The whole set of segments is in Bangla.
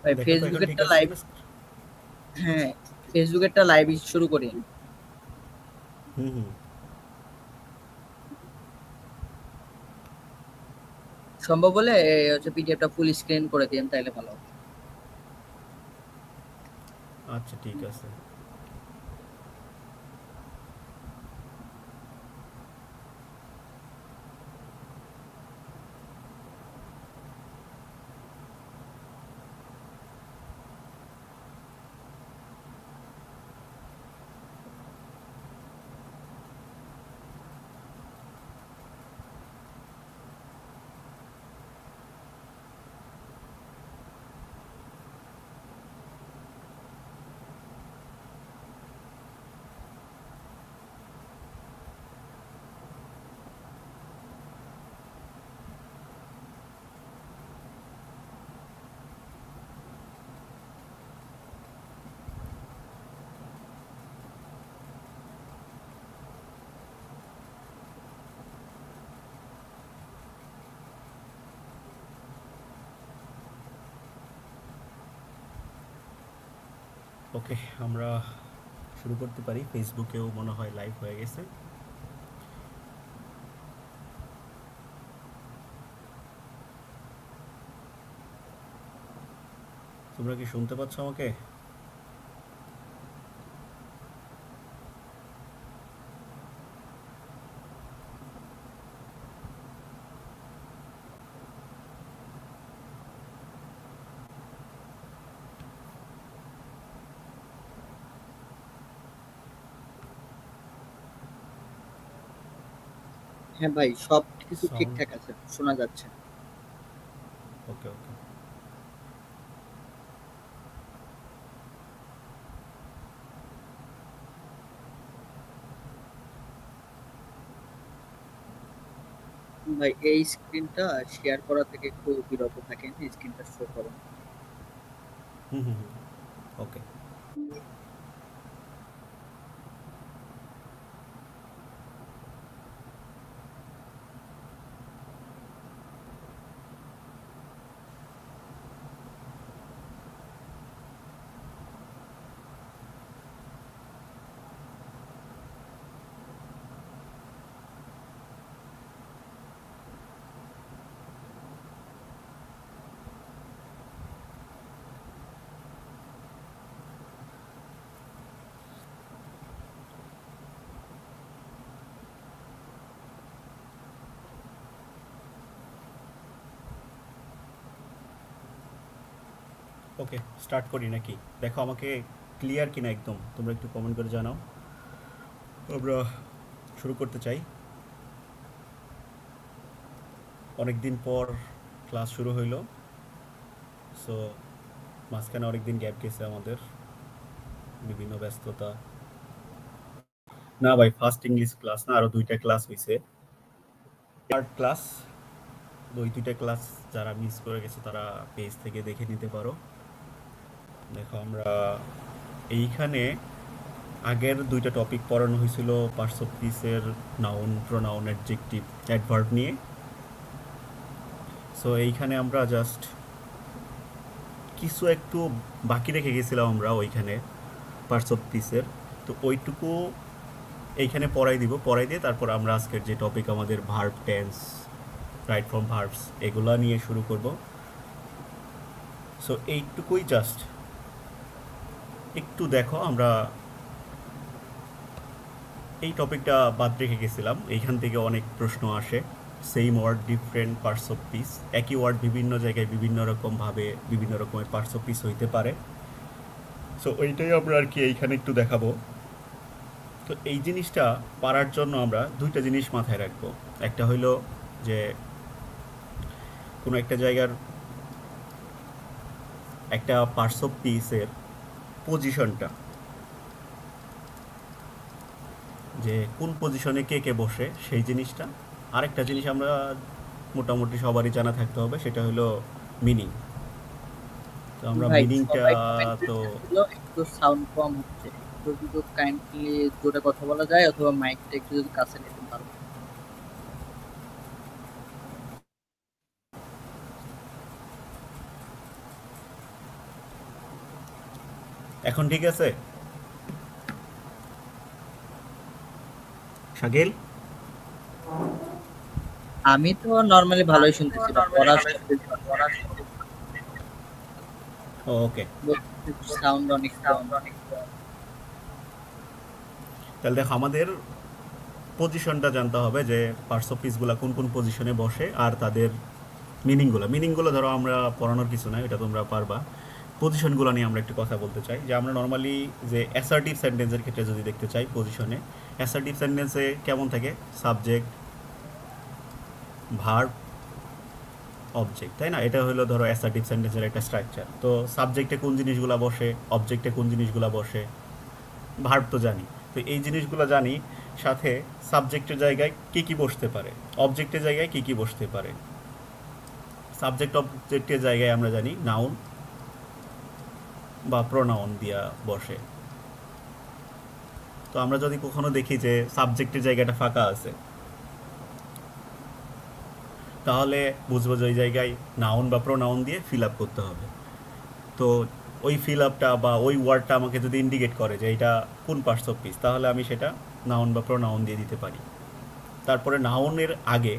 ভাই দেখো তো এখন ফেসবুকে ঠিক একটা আছে লাইভ, কিনা। হ্যাঁ ফেসবুকে একটা লাইভ শুরু করি। হুম হুম। সম্ভব হলে হচ্ছে পিডিএফটা ফুল স্ক্রিন করে দিন তাইলে ভালো হবে। আচ্ছা ঠিক আছে। ওকে, আমরা শুরু করতে পারি। ফেসবুকেও মনে হয় লাইভ হয়ে গেছে। তোমরা কি শুনতে পাচ্ছ আমাকে? হ্যাঁ ভাই সব কিছু সাউন্ড। ঠিকঠাক আছে, শোনা যাচ্ছে। ওকে ওকে। ভাই এই স্ক্রিনটা শেয়ার করা থেকে একটু বিরত থাকেন, স্ক্রিনটা শো করুন। হুম হুম হুম। ওকে। ওকে, স্টার্ট করি নাকি? দেখো আমাকে ক্লিয়ার কিনা একদম, তোমরা একটু কমেন্ট করে জানাও। আমরা শুরু করতে চাই। অনেক দিন পর ক্লাস শুরু হইলো। সো মাঝখানে অনেক দিন গ্যাপ গেছে আমাদের, বিভিন্ন ব্যস্ততা। না ভাই, ফার্স্ট ইংলিশ ক্লাস না, আরো দুইটা ক্লাস হয়েছে। Third class. ওই দুইটা ক্লাস যারা মিস করে গেছে তারা পেজ থেকে দেখে নিতে পারো। দেখো আমরা এইখানে আগের দুইটা টপিক পড়ানো হয়েছিল পার্টস অফ স্পিচের নাউন, প্রোনাউন, অ্যাডজেক্টিভ, অ্যাডভার্ব নিয়ে। সো এইখানে আমরা জাস্ট কিছু একটু বাকি রেখে গেছিলাম আমরা ওইখানে পার্টস অফ স্পিচের। তো ওইটুকু এইখানে পড়াই দিব, পড়াই দিয়ে তারপর আমরা আজকের যে টপিক আমাদের verb tense, right from verbs, এগুলা নিয়ে শুরু করব। সো এইটুকুই জাস্ট একটু দেখো। আমরা এই টপিকটা বাদ রেখে গেছিলাম, এইখান থেকে অনেক প্রশ্ন আসে। Same word different parts of speech, একই ওয়ার্ড বিভিন্ন জায়গায় বিভিন্ন রকমভাবে বিভিন্ন রকমের পার্টস অফ পিস হইতে পারে। সো ওইটাই আমরা আর কি এইখানে একটু দেখাবো। তো এই জিনিসটা পারার জন্য আমরা দুইটা জিনিস মাথায় রাখবো। একটা হইলো যে কোনো একটা জায়গার একটা পার্টস অফ পিসের পজিশনটা, যে কোন পজিশনে কে কে বসে সেই জিনিসটা। আরেকটা জিনিস আমরা মোটামুটি সবারই জানা থাকতে হবে, সেটা হলো মিনিং। তো আমরা ভাই মিনিংটা সবাই কমেন্ট তো করতেছিল একটু সাউন্ড কম হচ্ছে, একটু যদি কাইন্ডলি জোরে কথা বলা যায় অথবা মাইকটা একটু যদি কাছে নিতেন ভালো হতো। এখন ঠিক আছে শাকিল? আমি তো নর্মালি ভালোই শুনতেছি, বাট পড়া শুনতেছি ওকে, সাউন্ড অনেক কম। তাহলে দেখো আমাদের পজিশনটা জানতে হবে যে পার্টস অফ পিসগুলো কোন কোন পজিশনে বসে আর তাদের মিনিংগুলো ধরো আমরা পড়ানোর কিছু নাই, এটা তোমরা পারবা। পজিশনগুলো নিয়ে আমরা একটু কথা বলতে চাই, যে আমরা নর্মালি যে অ্যাসার্টিভ সেন্টেন্সের ক্ষেত্রে যদি দেখতে চাই পজিশনে, অ্যাসার্টিভ সেন্টেন্সে কেমন থাকে? সাবজেক্ট, ভার্ব, অবজেক্ট, তাই না? এটা হলো ধরো অ্যাসার্টিভ সেন্টেন্সের একটা স্ট্রাকচার। তো সাবজেক্টে কোন জিনিসগুলো বসে, অবজেক্টে কোন জিনিসগুলো বসে, ভার্ব তো জানি, তো এই জিনিসগুলো জানি। সাথে সাবজেক্টের জায়গায় কী কী বসতে পারে, অবজেক্টের জায়গায় কী কী বসতে পারে। সাবজেক্ট অবজেক্টের জায়গায় আমরা জানি নাউন বা প্রোনাউন দিয়া বসে। তো আমরা যদি কখনো দেখি যে সাবজেক্টের জায়গাটা ফাঁকা আছে, তাহলে বুঝবো যে ওই জায়গায় নাউন বা প্রোনাউন দিয়ে ফিল আপ করতে হবে। তো ওই ফিল আপটা বা ওই ওয়ার্ডটা আমাকে যদি ইন্ডিকেট করে যে এটা কোন পার্টস অফ পিস, তাহলে আমি সেটা নাউন বা প্রোনাউন দিয়ে দিতে পারি। তারপরে নাউনের আগে,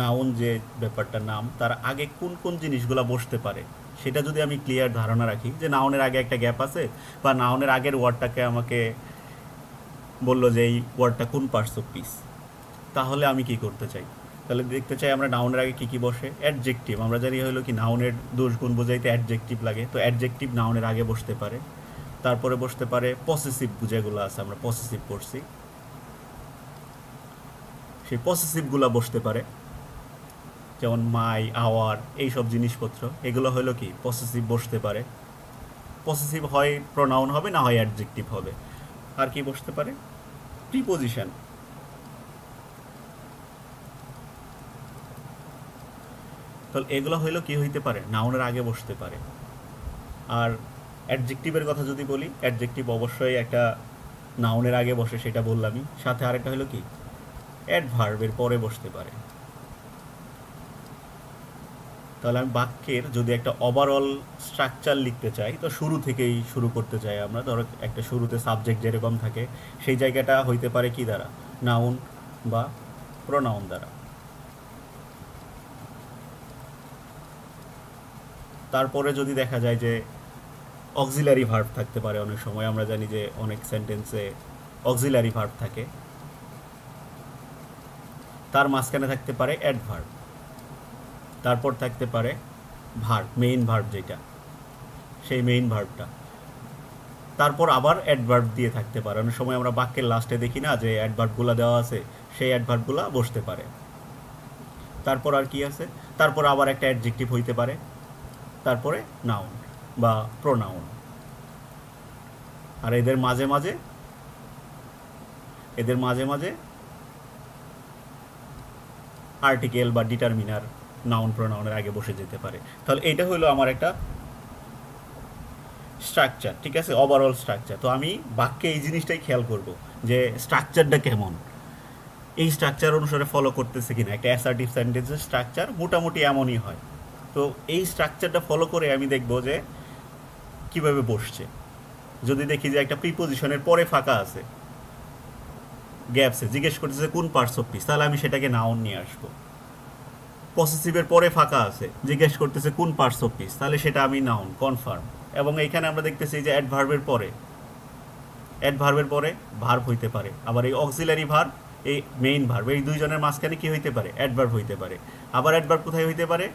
নাউন যে ব্যাপারটা নাম, তার আগে কোন কোন জিনিসগুলো বসতে পারে সেটা যদি আমি ক্লিয়ার ধারণা রাখি, যে নাউনের আগে একটা গ্যাপ আছে বা নাউনের আগের ওয়ার্ডটাকে আমাকে বললো যে এই ওয়ার্ডটা কোন পার্টস অফ পিস, তাহলে আমি কি করতে চাই? তাহলে দেখতে চাই আমরা নাউনের আগে কী কী বসে। অ্যাডজেক্টিভ আমরা জানি হলো কি নাউনের দোষ গুণ বোঝাইতে অ্যাডজেক্টিভ লাগে, তো অ্যাডজেক্টিভ নাউনের আগে বসতে পারে। তারপরে বসতে পারে পসেসিভ, যেগুলো আছে আমরা পসেসিভ পড়ছি, সেই পসেসিভগুলো বসতে পারে, যেমন মাই, আওয়ার, এইসব জিনিসপত্র, এগুলো হলো কি পসেসিভ বসতে পারে। পসেসিভ হয় প্রোনাউন হবে, না হয় অ্যাডজেক্টিভ হবে। আর কি বসতে পারে? প্রিপোজিশন। তো এগুলো হইলো কি হইতে পারে, নাউনের আগে বসতে পারে। আর অ্যাডজেক্টিভের কথা যদি বলি, অ্যাডজেক্টিভ অবশ্যই একটা নাউনের আগে বসে, সেটা বললামই। সাথে আরেকটা হলো কি অ্যাডভার্বের পরে বসতে পারে। তাহলে আমি বাক্যের যদি একটা ওভারঅল স্ট্রাকচার লিখতে চাই, তো শুরু থেকেই শুরু করতে চাই আমরা। ধরো একটা শুরুতে সাবজেক্ট যেরকম থাকে, সেই জায়গাটা হইতে পারে কি দ্বারা, নাউন বা প্রোনাউন দ্বারা। তারপরে যদি দেখা যায় যে অক্সিলারি ভার্ব থাকতে পারে, অনেক সময় আমরা জানি যে অনেক সেন্টেন্সে অক্সিলারি ভার্ব থাকে, তার মাঝখানে থাকতে পারে অ্যাডভার্ব, তারপর থাকতে পারে ভার্ব, মেইন ভার্ব যেটা, সেই মেইন ভার্বটা, তারপর আবার অ্যাডভার্ব দিয়ে থাকতে পারে। অনেক সময় আমরা বাক্যের লাস্টে দেখি না যে অ্যাডভার্বগুলো দেওয়া আছে, সেই অ্যাডভার্বগুলো বসতে পারে। তারপর আর কি আছে, তারপর আবার একটা অ্যাডজেক্টিভ হইতে পারে, তারপরে নাউন বা প্রোনাউন। আর এদের মাঝে মাঝে আর্টিকেল বা ডিটারমিনার নাউন প্রোনাউনের আগে বসে যেতে পারে। তাহলে এটা হলো আমার একটা স্ট্রাকচার, ঠিক আছে, ওভারঅল স্ট্রাকচার। তো আমি বাক্যে এই জিনিসটাই খেয়াল করব যে স্ট্রাকচারটা কেমন, এই স্ট্রাকচার অনুসারে ফলো করতেছে কিনা। একটা অ্যাসার্টিভ সেন্টেন্সের স্ট্রাকচার মোটামুটি এমনই হয়। তো এই স্ট্রাকচারটা ফলো করে আমি দেখব যে কিভাবে বসছে। যদি দেখি যে একটা প্রিপোজিশনের পরে ফাঁকা আছে, গ্যাপসে জিজ্ঞেস করতেছে কোন পার্টস অফ পিস, তাহলে আমি সেটাকে নাউন নিয়ে আসবো। পসেসিভের পরে ফাঁকা আছে, জিজ্ঞেস করতেছে কোন পার্টস অফ পিস, তাহলে সেটা আমি নাউন, কনফার্ম। এবং এইখানে আমরা দেখতেছি যে অ্যাডভার্বের পরে ভার্ব হইতে পারে, আবার এই অক্সিলারি ভার্ব, এই মেইন ভার্ব, এই দুইজনের মাঝখানে কি হইতে পারে, অ্যাডভার্ব হইতে পারে। আবার অ্যাডভার্ব কোথায় হইতে পারে,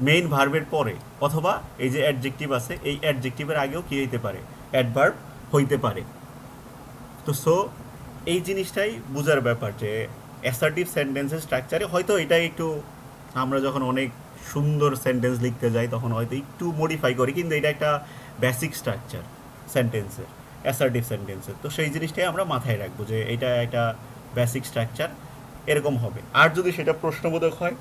মেইন ভার্বের পরে, অথবা এই যে অ্যাডজেক্টিভ আছে, এই অ্যাডজেক্টিভের আগেও কি হইতে পারে, অ্যাডভার্ব হইতে পারে। তো এই জিনিসটাই বোঝার ব্যাপার যে অ্যাসার্টিভ সেন্টেন্সের স্ট্রাকচারে হয়তো এটাই একটু, আমরা যখন অনেক সুন্দর সেন্টেন্স লিখতে যাই তখন হয়তো একটু মডিফাই করি, কিন্তু এটা একটা বেসিক স্ট্রাকচার সেন্টেন্সের, অ্যাসার্টিভ সেন্টেন্সের। তো সেই জিনিসটাই আমরা মাথায় রাখবো যে এটা একটা বেসিক স্ট্রাকচার, এরকম হবে। আর যদি সেটা প্রশ্নবোধক হয়,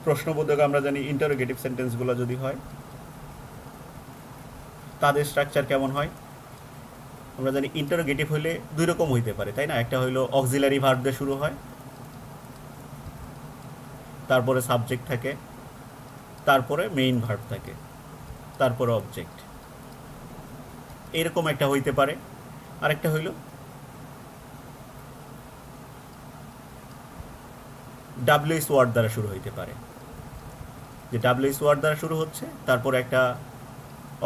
প্রশ্নবোধক আমরা জানি ইন্টারোগেটিভ সেন্টেন্সগুলো যদি হয়, তাদের স্ট্রাকচার কেমন হয় আমরা জানি। ইন্টারোগেটিভ হইলে দুই রকম হইতে পারে, তাই না? একটা হইলো অক্সিলারি ভার্ব দিয়ে শুরু হয়, তারপরে সাবজেক্ট থাকে, তারপরে মেইন ভার্ব থাকে, তারপরে অবজেক্ট। এরকম একটা হইতে পারে। আরেকটা হইল ডাব্লিউএস ওয়ার্ড দ্বারা শুরু হইতে পারে, যে ডাব্লিউএস ওয়ার্ড দ্বারা শুরু হচ্ছে, তারপরে একটা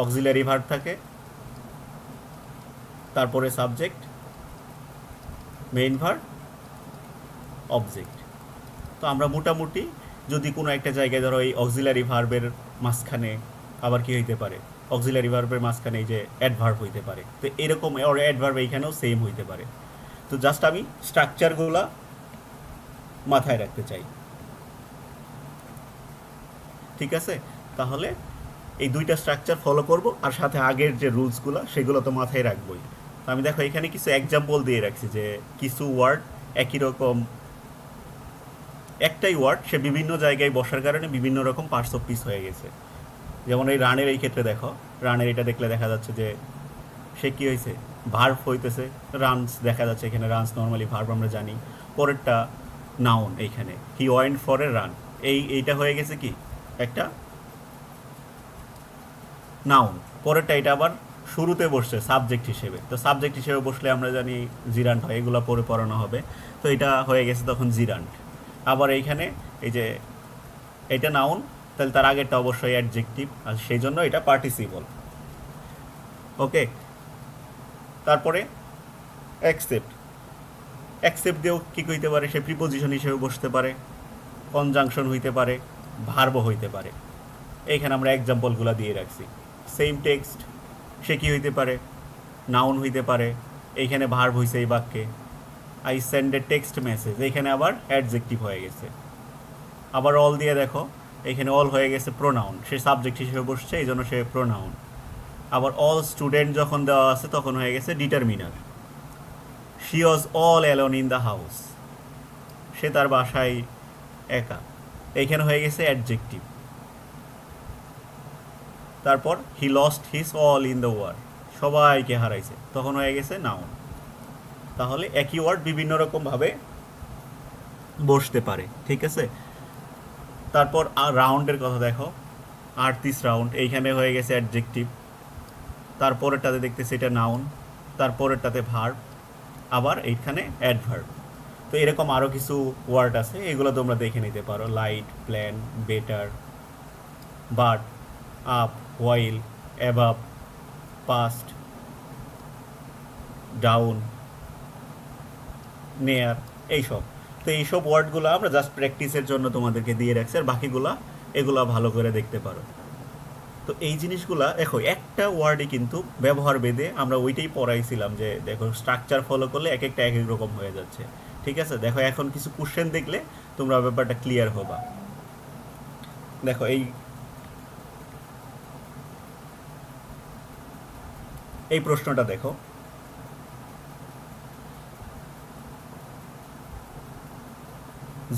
অক্সিলারি ভার্ব থাকে, তারপরে সাবজেক্ট, মেইন ভার্ব, অবজেক্ট। তো আমরা মোটামুটি যদি কোনো একটা জায়গায় ধরো এই অক্সিলারি ভার্বের মাঝখানে আবার কি হইতে পারে, অক্সিলারি ভার্বের মাঝখানে এই যে অ্যাডভার্ব হইতে পারে, তো এরকম ওর অ্যাডভার্ব এইখানেও সেম হইতে পারে। তো জাস্ট আমি স্ট্রাকচারগুলা মাথায় রাখতে চাই, ঠিক আছে? তাহলে এই দুইটা স্ট্রাকচার ফলো করব, আর সাথে আগের যে রুলসগুলো সেগুলো তো মাথায় রাখবই। তো আমি দেখো এখানে কিছু এক্সাম্পল দিয়ে রাখছি, যে কিছু ওয়ার্ড একই রকম, একটাই ওয়ার্ড সে বিভিন্ন জায়গায় বসার কারণে বিভিন্ন রকম পার্টস অফ পিস হয়ে গেছে। যেমন এই রানের এই ক্ষেত্রে দেখো, রানের এটা দেখলে দেখা যাচ্ছে যে সে কী হয়েছে, ভার্ব হইতেছে, রানস দেখা যাচ্ছে এখানে, রানস নর্মালি ভার্ব আমরা জানি। পরেরটা নাউন, এইখানে he went for a run, এইটা হয়ে গেছে কি একটা নাউন। পরেরটা এটা আবার শুরুতে বসছে সাবজেক্ট হিসেবে, তো সাবজেক্ট হিসেবে বসলে আমরা জানি জিরান্ট হয়, এগুলো পরে পড়ানো হবে। তো এটা হয়ে গেছে তখন জিরান্ট। আবার এইখানে এই যে এটা নাউন, তাহলে তার আগেরটা অবশ্যই অ্যাডজেক্টিভ, আর সেই জন্য এটা পার্টিসিপল। ওকে, তারপরে অ্যাকসেপ্ট, অ্যাকসেপ্ট দিয়েও কী হইতে পারে, সে প্রিপোজিশন হিসেবে বসতে পারে, কনজাংশন হইতে পারে, ভার্বও হইতে পারে। এইখানে আমরা এক্সাম্পলগুলো দিয়ে রাখছি। সেম টেক্সট, সে কী হইতে পারে, নাউন হইতে পারে, এইখানে ভার্ব হইছে এই বাক্যে। I send A text message, এইখানে আবার অ্যাডজেক্টিভ হয়ে গেছে। আবার অল দিয়ে দেখো, এইখানে অল হয়ে গেছে প্রোনাউন, সে সাবজেক্ট হিসেবে বসছে, এই জন্য সে প্রোনাউন। আবার অল স্টুডেন্ট যখন দেওয়া আছে তখন হয়ে গেছে determiner. She was all alone in the house, সে তার বাসায় একা, এইখানে হয়ে গেছে অ্যাডজেক্টিভ। তারপর he lost his all in the war, সবাইকে হারাইছে, তখন হয়ে গেছে নাউন। তাহলে একই ওয়ার্ড বিভিন্ন রকমভাবে বসতে পারে, ঠিক আছে? তারপর রাউন্ডের কথা দেখো, 38 রাউন্ড, এইখানে হয়ে গেছে অ্যাডজেক্টিভ, তারপরেরটাতে দেখতেছি এটা নাউন, তারপরেরটাতে ভার্ব, আবার এইখানে অ্যাডভার্ব। তো এরকম আরও কিছু ওয়ার্ড আছে, এগুলো তোমরা দেখে নিতে পারো, light, plan, better, but, up, while, above, past, down, নেয়ার, এইসব। তো এইসব ওয়ার্ডগুলো আমরা জাস্ট প্র্যাকটিসের জন্য তোমাদেরকে দিয়ে রাখছি, আর বাকিগুলা এগুলো ভালো করে দেখতে পারো। তো এই জিনিসগুলা দেখো, একটা ওয়ার্ডই কিন্তু ব্যবহার ভেদে আমরা ওইটাই পড়াইছিলাম, যে দেখো স্ট্রাকচার ফলো করলে এক একটা এক এক রকম হয়ে যাচ্ছে, ঠিক আছে? দেখো এখন কিছু কোশ্চেন দেখলে তোমরা ব্যাপারটা ক্লিয়ার হবা। দেখো এই প্রশ্নটা দেখো,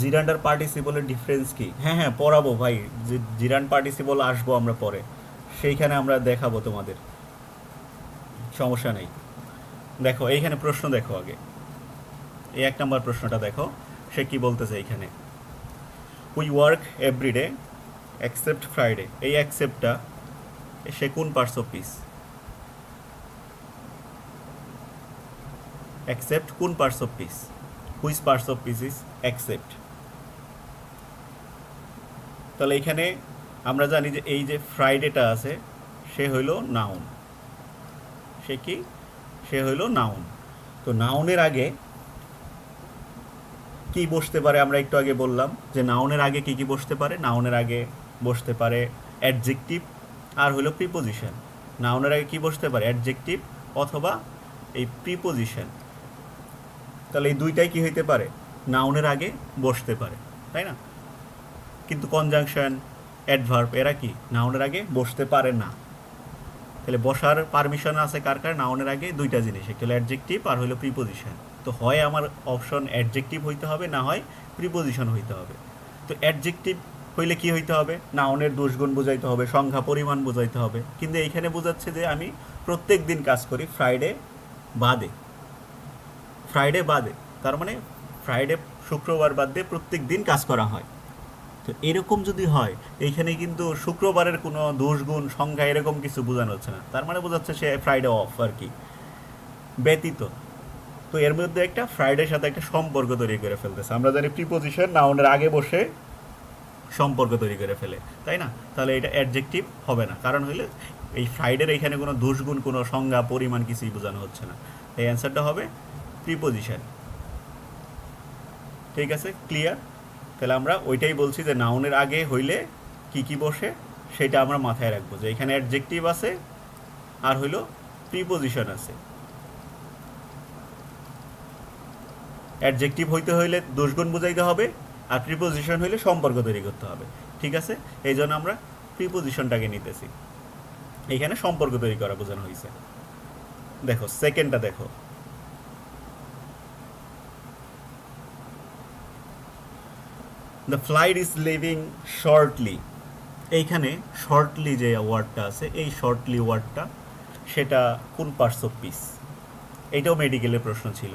জিরান্ড আর পার্টিসিপলের ডিফারেন্স কি? হ্যাঁ পড়াবো ভাই, যে জিরান্ড পার্টিসিপল আসবো আমরা পরে, সেইখানে আমরা দেখাবো তোমাদের, সমস্যা নেই। দেখো এইখানে প্রশ্ন দেখো, আগে এই 1 নম্বর প্রশ্নটা দেখো, সে কি বলতেছে এইখানে, we work everyday except Friday. এই অ্যাকসেপ্টটা সে কোন পার্টস অফ পিস? অ্যাকসেপ্ট কোন parts of speech? Which parts of speech is accept? তাহলে এইখানে আমরা জানি যে এই যে ফ্রাইডেটা আছে, সে হইল নাউন, সে কি, সে হইল নাউন। তো নাউনের আগে কি বসতে পারে, আমরা একটু আগে বললাম যে নাউনের আগে কি কি বসতে পারে। নাউনের আগে বসতে পারে অ্যাডজেক্টিভ আর হইল প্রিপোজিশন। নাউনের আগে কি বসতে পারে, অ্যাডজেক্টিভ অথবা এই প্রিপোজিশন। তাহলে এই দুইটাই কি হইতে পারে, নাউনের আগে বসতে পারে, তাই না? কিন্তু কনজাংশন, অ্যাডভার্ব, এরা কি নাউনের আগে বসতে পারে না। তাহলে বসার পারমিশন আছে কার কার? নাউনের আগে দুইটা জিনিস, একটা হলো অ্যাডজেক্টিভ আর হলো প্রিপোজিশন। তো হয় আমার অপশন অ্যাডজেক্টিভ হইতে হবে, না হয় প্রিপোজিশন হইতে হবে। তো অ্যাডজেক্টিভ হইলে কি হইতে হবে, নাউনের দোষগুণ বোঝাইতে হবে, সংখ্যা পরিমাণ বোঝাইতে হবে। কিন্তু এইখানে বোঝাচ্ছে যে আমি প্রত্যেক দিন কাজ করি, ফ্রাইডে বাদে, ফ্রাইডে বাদে, তার মানে ফ্রাইডে শুক্রবার বাদ দিয়ে প্রত্যেক দিন কাজ করা হয়। তো এরকম যদি হয় এইখানে কিন্তু শুক্রবারের কোনো দোষ গুণ সংখ্যা এরকম কিছু বোঝানো হচ্ছে না, তার মানে বোঝাচ্ছে সে ফ্রাইডে অফ আর কি, ব্যতীত। তো এর মধ্যে একটা ফ্রাইডের সাথে একটা সম্পর্ক তৈরি করে ফেলতেছে। আমরা জানি প্রিপোজিশন নাউনের আগে বসে সম্পর্ক তৈরি করে ফেলে, তাই না? তাহলে এটা অ্যাডজেক্টিভ হবে না, কারণ হইলে এই ফ্রাইডের এখানে কোনো দোষগুণ কোনো সংজ্ঞা পরিমাণ কিছুই বোঝানো হচ্ছে না। এই অ্যান্সারটা হবে প্রিপোজিশন। ঠিক আছে, ক্লিয়ার? তাহলে আমরা ওইটাই বলছি যে নাউনের আগে হইলে কি কি বসে সেটা আমরা মাথায় রাখবো, যে এখানে অ্যাডজেক্টিভ আছে আর হইলো প্রিপোজিশন আছে। অ্যাডজেক্টিভ হইতে হইলে দোষগুণ বুঝাইতে হবে, আর প্রিপোজিশন হইলে সম্পর্ক তৈরি করতে হবে। ঠিক আছে, এই জন্য আমরা প্রিপোজিশনটাকে নিতেছি, এইখানে সম্পর্ক তৈরি করা বোঝানো হয়েছে। দেখো সেকেন্ডটা দেখো, the flight is living shortly. এইখানে শর্টলি যে ওয়ার্ডটা আছে, এই শর্টলি ওয়ার্ডটা সেটা কোন পার্টস অফ পিস? এইটাও মেডিকেলের প্রশ্ন ছিল।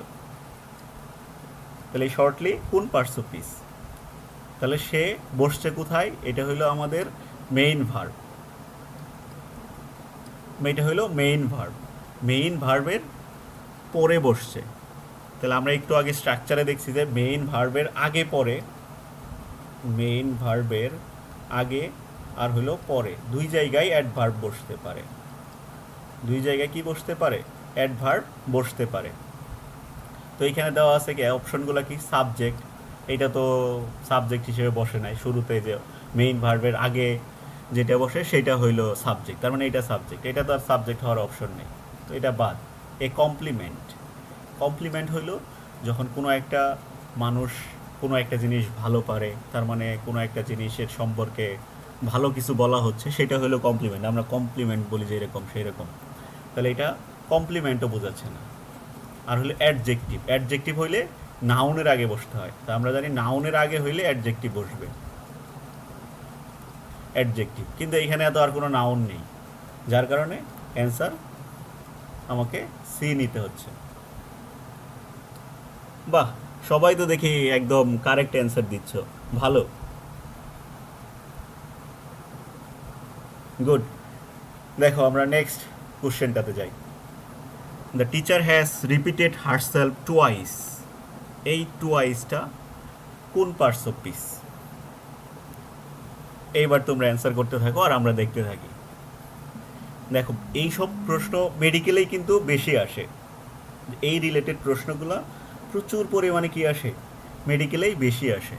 তাহলে এই শর্টলি কোন পার্টস অফ পিস? তাহলে সে বসছে কোথায়? এটা হইলো আমাদের মেইন ভার্ব। এটা হইলো মেইন ভার্ব, মেইন ভার্বের পরে বসছে। তাহলে আমরা একটু আগে স্ট্রাকচারে দেখছি যে মেইন ভার্বের আগে পরে, মেইন ভার্বের আগে আর হলো পরে দুই জায়গায় অ্যাডভার্ব বসতে পারে। দুই জায়গায় কি বসতে পারে? অ্যাডভার্ব বসতে পারে। তো এইখানে দেওয়া আছে কি অপশনগুলো কি? সাবজেক্ট, এটা তো সাবজেক্ট হিসেবে বসে নাই, শুরুতে যে মেইন ভার্বের আগে যেটা বসে সেটা হইলো সাবজেক্ট, তার মানে এটা সাবজেক্ট, এটা তো আর সাবজেক্ট হওয়ার অপশন নেই, তো এটা বাদ। এ কমপ্লিমেন্ট, কমপ্লিমেন্ট হইলো যখন কোনো একটা মানুষ কোনো একটা জিনিস ভালো পারে, তার মানে কোনো একটা জিনিসের সম্পর্কে ভালো কিছু বলা হচ্ছে, সেটা হলো কমপ্লিমেন্ট। আমরা কমপ্লিমেন্ট বলি যে এরকম সেই রকম, তাহলে এটা কমপ্লিমেন্টও বোঝাচ্ছে না। আর হলো অ্যাডজেক্টিভ, অ্যাডজেক্টিভ হইলে নাউনের আগে বসতে হয়, তা আমরা জানি নাউনের আগে হইলে অ্যাডজেক্টিভ বসবে, অ্যাডজেক্টিভ। কিন্তু এখানে এত আর কোনো নাউন নেই, যার কারণে অ্যান্সার আমাকে সি নিতে হচ্ছে। বাহ, সবাই তো দেখি একদম কারেক্ট অ্যান্সার দিচ্ছ, ভালো, গুড। দেখো আমরা নেক্সট কোশ্চেনটাতে যাই। The teacher has repeated herself twice. এই টুয়াইসটা কোন পার্টস অফ পিস? এইবার তোমরা অ্যান্সার করতে থাকো আর আমরা দেখতে থাকি। দেখো এই সব প্রশ্ন মেডিকেলেই কিন্তু বেশি আসে, এই রিলেটেড প্রশ্নগুলো প্রচুর পরিমাণে কি আসে? মেডিকেলেই বেশি আসে।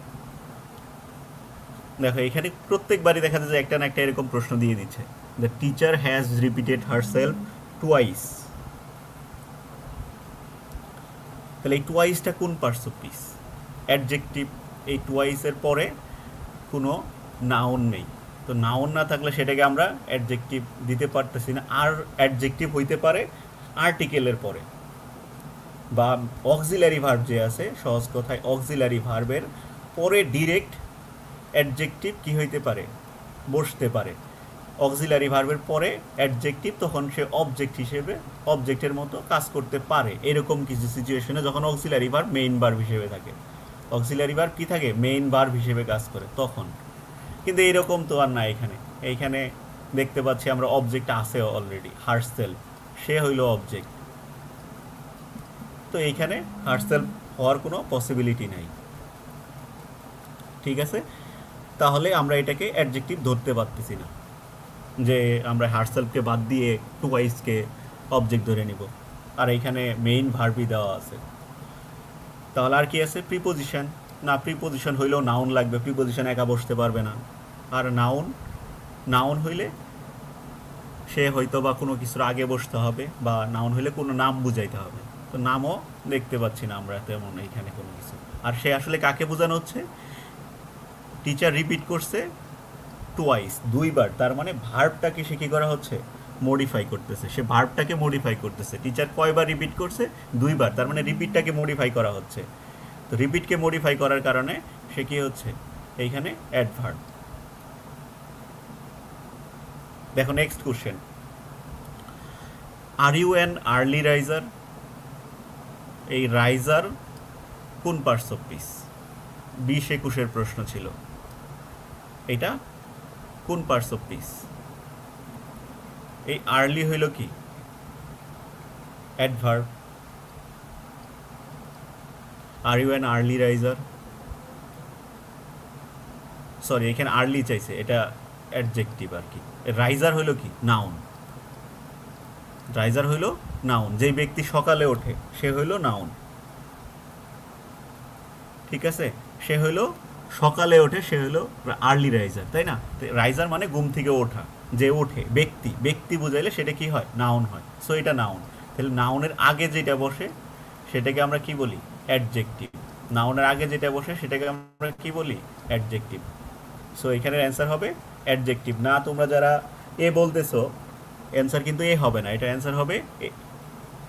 দেখো এখানে প্রত্যেকবারই দেখা যায় যে একটা না একটা এরকম প্রশ্ন দিয়ে দিচ্ছে, the teacher has repeated herself twice. তাহলে এই টুয়াইসটা কোন পার্টস অফ পিস? অ্যাডজেক্টিভ, এই টুয়াইসের পরে কোনো নাউন নেই, তো নাউন না থাকলে সেটাকে আমরা অ্যাডজেক্টিভ দিতে পারতেছি না। আর অ্যাডজেক্টিভ হইতে পারে আর্টিকেলের পরে, বা অক্সিলারি ভার্ব যে আছে, সহজ কথায় অক্সিলারি ভার্বের পরে ডিরেক্ট অ্যাডজেক্টিভ কি হইতে পারে? বসতে পারে। অক্সিলারি ভার্বের পরে অ্যাডজেক্টিভ, তখন সে অবজেক্ট হিসেবে অবজেক্টের মতো কাজ করতে পারে, এরকম কিছু সিচুয়েশনে যখন অক্সিলারি ভার্ব মেইন ভার্ব হিসেবে থাকে। অক্সিলারি ভার্ব কি থাকে? মেইন ভার্ব হিসেবে কাজ করে তখন। কিন্তু এইরকম তো আর না, এইখানে দেখতে পাচ্ছি আমরা অবজেক্ট আছে অলরেডি, হারসেলফ, সে হইল অবজেক্ট, তো এইখানে হারসেলফ হওয়ার কোনো পসিবিলিটি নাই। ঠিক আছে, তাহলে আমরা এটাকে অ্যাডজেক্টিভ ধরতে পারতেছি না, যে আমরা হারসেলফকে বাদ দিয়ে টুয়াইসকে অবজেক্ট ধরে নিব, আর এইখানে মেইন ভার্বই দেওয়া আছে। তাহলে আর কি আছে? প্রিপোজিশন। না, প্রিপোজিশন হইলেও নাউন লাগবে, প্রিপোজিশন একা বসতে পারবে না। আর নাউন হইলে সে হয়তো বা কোনো কিছুর আগে বসতে হবে, বা নাউন হইলে কোনো নাম বুঝাইতে হবে, তো নামও দেখতে পাচ্ছি না আমরা তেমন এইখানে কোনো কিছু। আর সে আসলে কাকে বোঝানো হচ্ছে? টিচার রিপিট করছে টুয়াইস, দুইবার, তার মানে ভার্বটাকে সে কী করা হচ্ছে? মডিফাই করতেছে, সে ভার্বটাকে মডিফাই করতেছে। টিচার কয়বার রিপিট করছে? দুইবার, তার মানে রিপিটটাকে মডিফাই করা হচ্ছে। তো রিপিটকে মডিফাই করার কারণে সে কী হচ্ছে? এইখানে অ্যাডভার্ব। দেখো next question, are you an early riser? এই রাইজার কোন পার্টস অফ পিস? 20-21 প্রশ্ন ছিল। এটা কোন পার্টস অফ পিস? এই আর্লি হইল কি? Adverb. Are you an early riser? Sorry, এখানে আর্লি চাইছে, এটা অ্যাডজেক্টিভ আর কি। রাইজার হইল কি? নাউন। রাইজার হইল নাউন, যেই ব্যক্তি সকালে ওঠে সে হইল নাউন। ঠিক আছে, সে হইল সকালে ওঠে, সে হইল আর্লি রাইজার, তাই না? রাইজার মানে ঘুম থেকে ওঠা, যে ওঠে, ব্যক্তি, ব্যক্তি বুঝাইলে সেটা কি হয়? নাউন হয়। সো এটা নাউন। তাহলে নাউনের আগে যেটা বসে সেটাকে আমরা কি বলি? অ্যাডজেক্টিভ। নাউনের আগে যেটা বসে সেটাকে আমরা কি বলি? অ্যাডজেক্টিভ। সো এখানের অ্যান্সার হবে অ্যাডজেক্টিভ। না, তোমরা যারা এ বলতেছো, অ্যান্সার কিন্তু এ হবে না, এটা অ্যান্সার হবে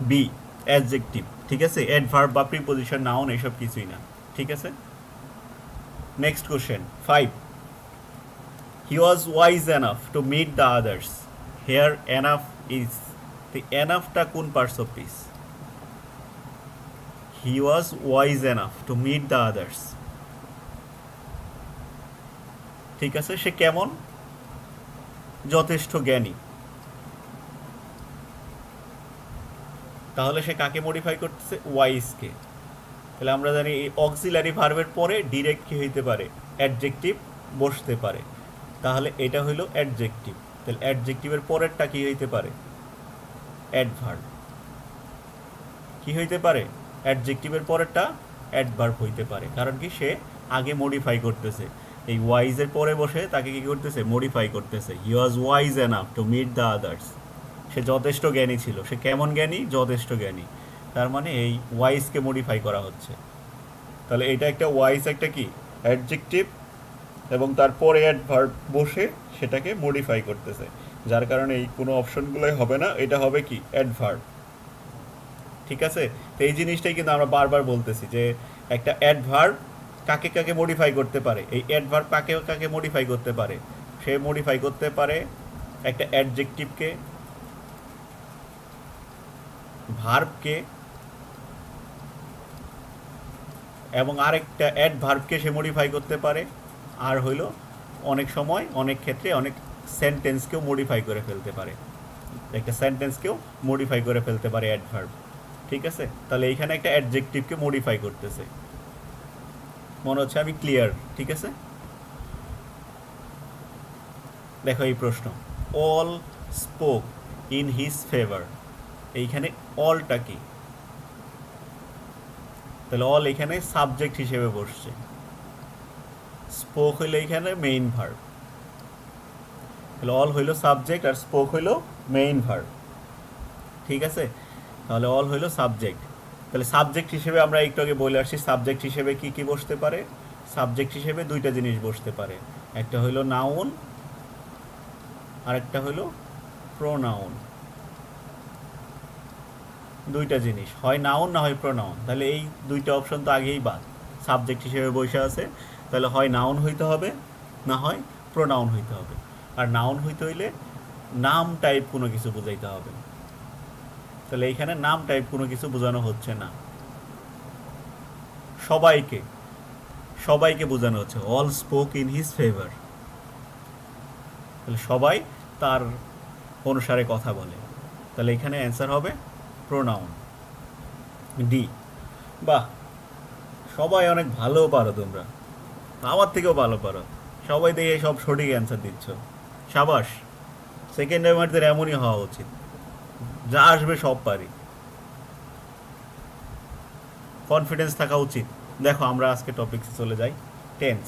বি, অ্যাডজেক্টিভ। ঠিক আছে, অ্যাডভার্ব বা প্রিপোজিশন, নাউন এসব কিছুই না। ঠিক আছে, next question 5. He was wise enough to meet the others. Here enough is the enoughটা কোন parts of piece? He was wise enough to meet the others. ঠিক আছে, সে কেমন? যথেষ্ট জ্ঞানী। তাহলে সে কাকে মডিফাই করতেছে? ওয়াইজকে। তাহলে আমরা জানি এই অক্সিলারি ভার্বের পরে ডিরেক্ট কি হইতে পারে? অ্যাডজেক্টিভ বসতে পারে। তাহলে এটা হইল অ্যাডজেক্টিভ। তাহলে অ্যাডজেক্টিভের পরেরটা কি হইতে পারে? অ্যাডভার্ব। কি হইতে পারে? অ্যাডজেক্টিভের পরেরটা অ্যাডভার্ব হইতে পারে। কারণ কি? সে আগে মডিফাই করতেছে, এই ওয়াইজের পরে বসে তাকে কি করতেছে? মডিফাই করতেছে। He was wise enough to meet the others. সে যথেষ্ট জ্ঞানী ছিল। সে কেমন জ্ঞানী? যথেষ্ট জ্ঞানী। তার মানে এই ওয়াইজকে মডিফাই করা হচ্ছে। তাহলে এটা একটা ওয়াইজ, একটা কি? অ্যাডজেক্টিভ, এবং তারপরে অ্যাডভার্ব বসে সেটাকে মডিফাই করতেছে, যার কারণে এই কোনো অপশনগুলোই হবে না, এটা হবে কি? অ্যাডভার্ব। ঠিক আছে, তো এই জিনিসটাই কিন্তু আমরা বারবার বলতেছি যে একটা অ্যাডভার্ব কাকে কাকে মডিফাই করতে পারে। এই অ্যাডভার্ব কাকে কাকে মডিফাই করতে পারে? সে মডিফাই করতে পারে একটা অ্যাডজেক্টিভকে, ভার্বকে, এবং আরেকটা অ্যাডভার্বকে সে মডিফাই করতে পারে। আর হইল অনেক সময়, অনেক ক্ষেত্রে অনেক সেন্টেন্সকেও মডিফাই করে ফেলতে পারে। একটা সেন্টেন্সকেও মডিফাই করে ফেলতে পারে অ্যাডভার্ব। ঠিক আছে, তাহলে এইখানে একটা অ্যাডজেক্টিভকে মডিফাই করতেছে। মনে হচ্ছে আমি ক্লিয়ার? ঠিক আছে, দেখো এই প্রশ্ন, all spoke in his favour. এইখানে অলটা কি? তাহলে অল এখানে সাবজেক্ট হিসেবে বসছে, স্পোক হইলো এখানে মেইন ভার্ব। তাহলে অল হইলো সাবজেক্ট আর স্পোক হইলো মেইন ভার্ব। ঠিক আছে, তাহলে অল হইলো সাবজেক্ট। তাহলে সাবজেক্ট হিসেবে আমরা একটু আগে বলে আসছি, সাবজেক্ট হিসেবে কি কি বসতে পারে? সাবজেক্ট হিসেবে দুইটা জিনিস বসতে পারে, একটা হইলো নাউন আর একটা হইলো প্রোনাউন। দুইটা জিনিস, হয় নাউন না হয় প্রোনাউন। তাহলে এই দুইটা অপশন তো আগেই বাদ, সাবজেক্ট হিসেবে বসে আছে। তাহলে হয় নাউন হইতে হবে, না হয় প্রোনাউন হইতে হবে। আর নাউন হইতে হইলে নাম টাইপ কোনো কিছু বোঝাইতে হবে। তাহলে এইখানে নাম টাইপ কোনো কিছু বোঝানো হচ্ছে না, সবাইকে, সবাইকে বোঝানো হচ্ছে। All spoke in his favour. তাহলে সবাই তার অনুসারে কথা বলে। তাহলে এখানে অ্যান্সার হবে প্রোনাউন, ডি। বাহ, সবাই অনেক ভালো পারো তোমরা, আমার থেকেও ভালো পারো। সবাই দেখে সব সঠিক অ্যান্সার দিচ্ছ, সাবাস। সেকেন্ড টাইমারদের এমনই হওয়া উচিত, যা আসবে সব পারি, কনফিডেন্স থাকা উচিত। দেখো আমরা আজকে টপিকসে চলে যাই, টেন্স।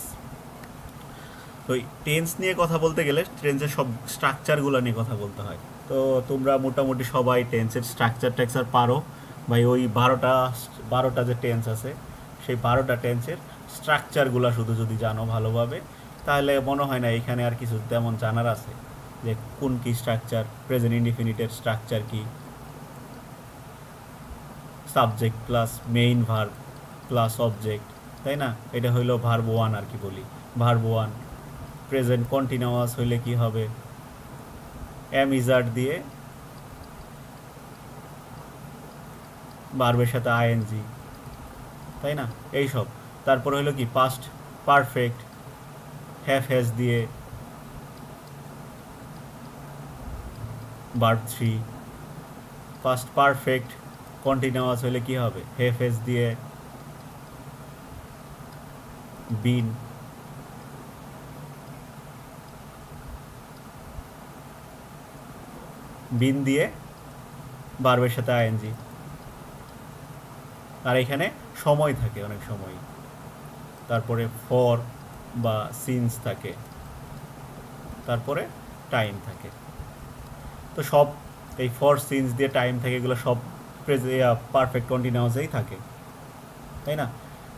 তো টেন্স নিয়ে কথা বলতে গেলে টেন্সের সব স্ট্রাকচারগুলো নিয়ে কথা বলতে হয়। তো তোমরা মোটামুটি সবাই টেন্সের স্ট্রাকচার টেক্সার পারো ভাই। ওই 12টা যে টেন্স আছে, সেই 12টা টেন্সের স্ট্রাকচারগুলো শুধু যদি জানো ভালোভাবে, তাহলে মনে হয় না এখানে আর কিছু তেমন জানার আছে, যে কোন কি স্ট্রাকচার, প্রেজেন্ট ইনডিফিনিটের স্ট্রাকচার কি, subject plus main verb plus object, তাই না? এটা হইলো ভার্ব ওয়ান আর কি বলি, ভার্ব ওয়ান। প্রেজেন্ট কন্টিনিউয়াস হইলে কি হবে? এম ইজার্ড দিয়ে ভার্বের সাথে আইএনজি, তাই না? এইসব। তারপর হইলো কি পাস্ট পারফেক্ট, হ্যাভ হ্যাজ দিয়ে ভার্ব 3, পাস্ট পারফেক্ট কন্টিনিউয়াস হলে কি হবে? হ্যাভ হ্যাজ দিয়ে বিন, বিন দিয়ে ভার্বের সাথে আইএনজি। আর এখানে সময় থাকে অনেক সময়, তারপরে ফর বা সিন্স থাকে, তারপরে টাইম থাকে। তো সব এই ফর সিন্স দিয়ে টাইম থাকে, এগুলো সব পারফেক্ট কন্টিনিউয়াসেই থাকে, তাই না?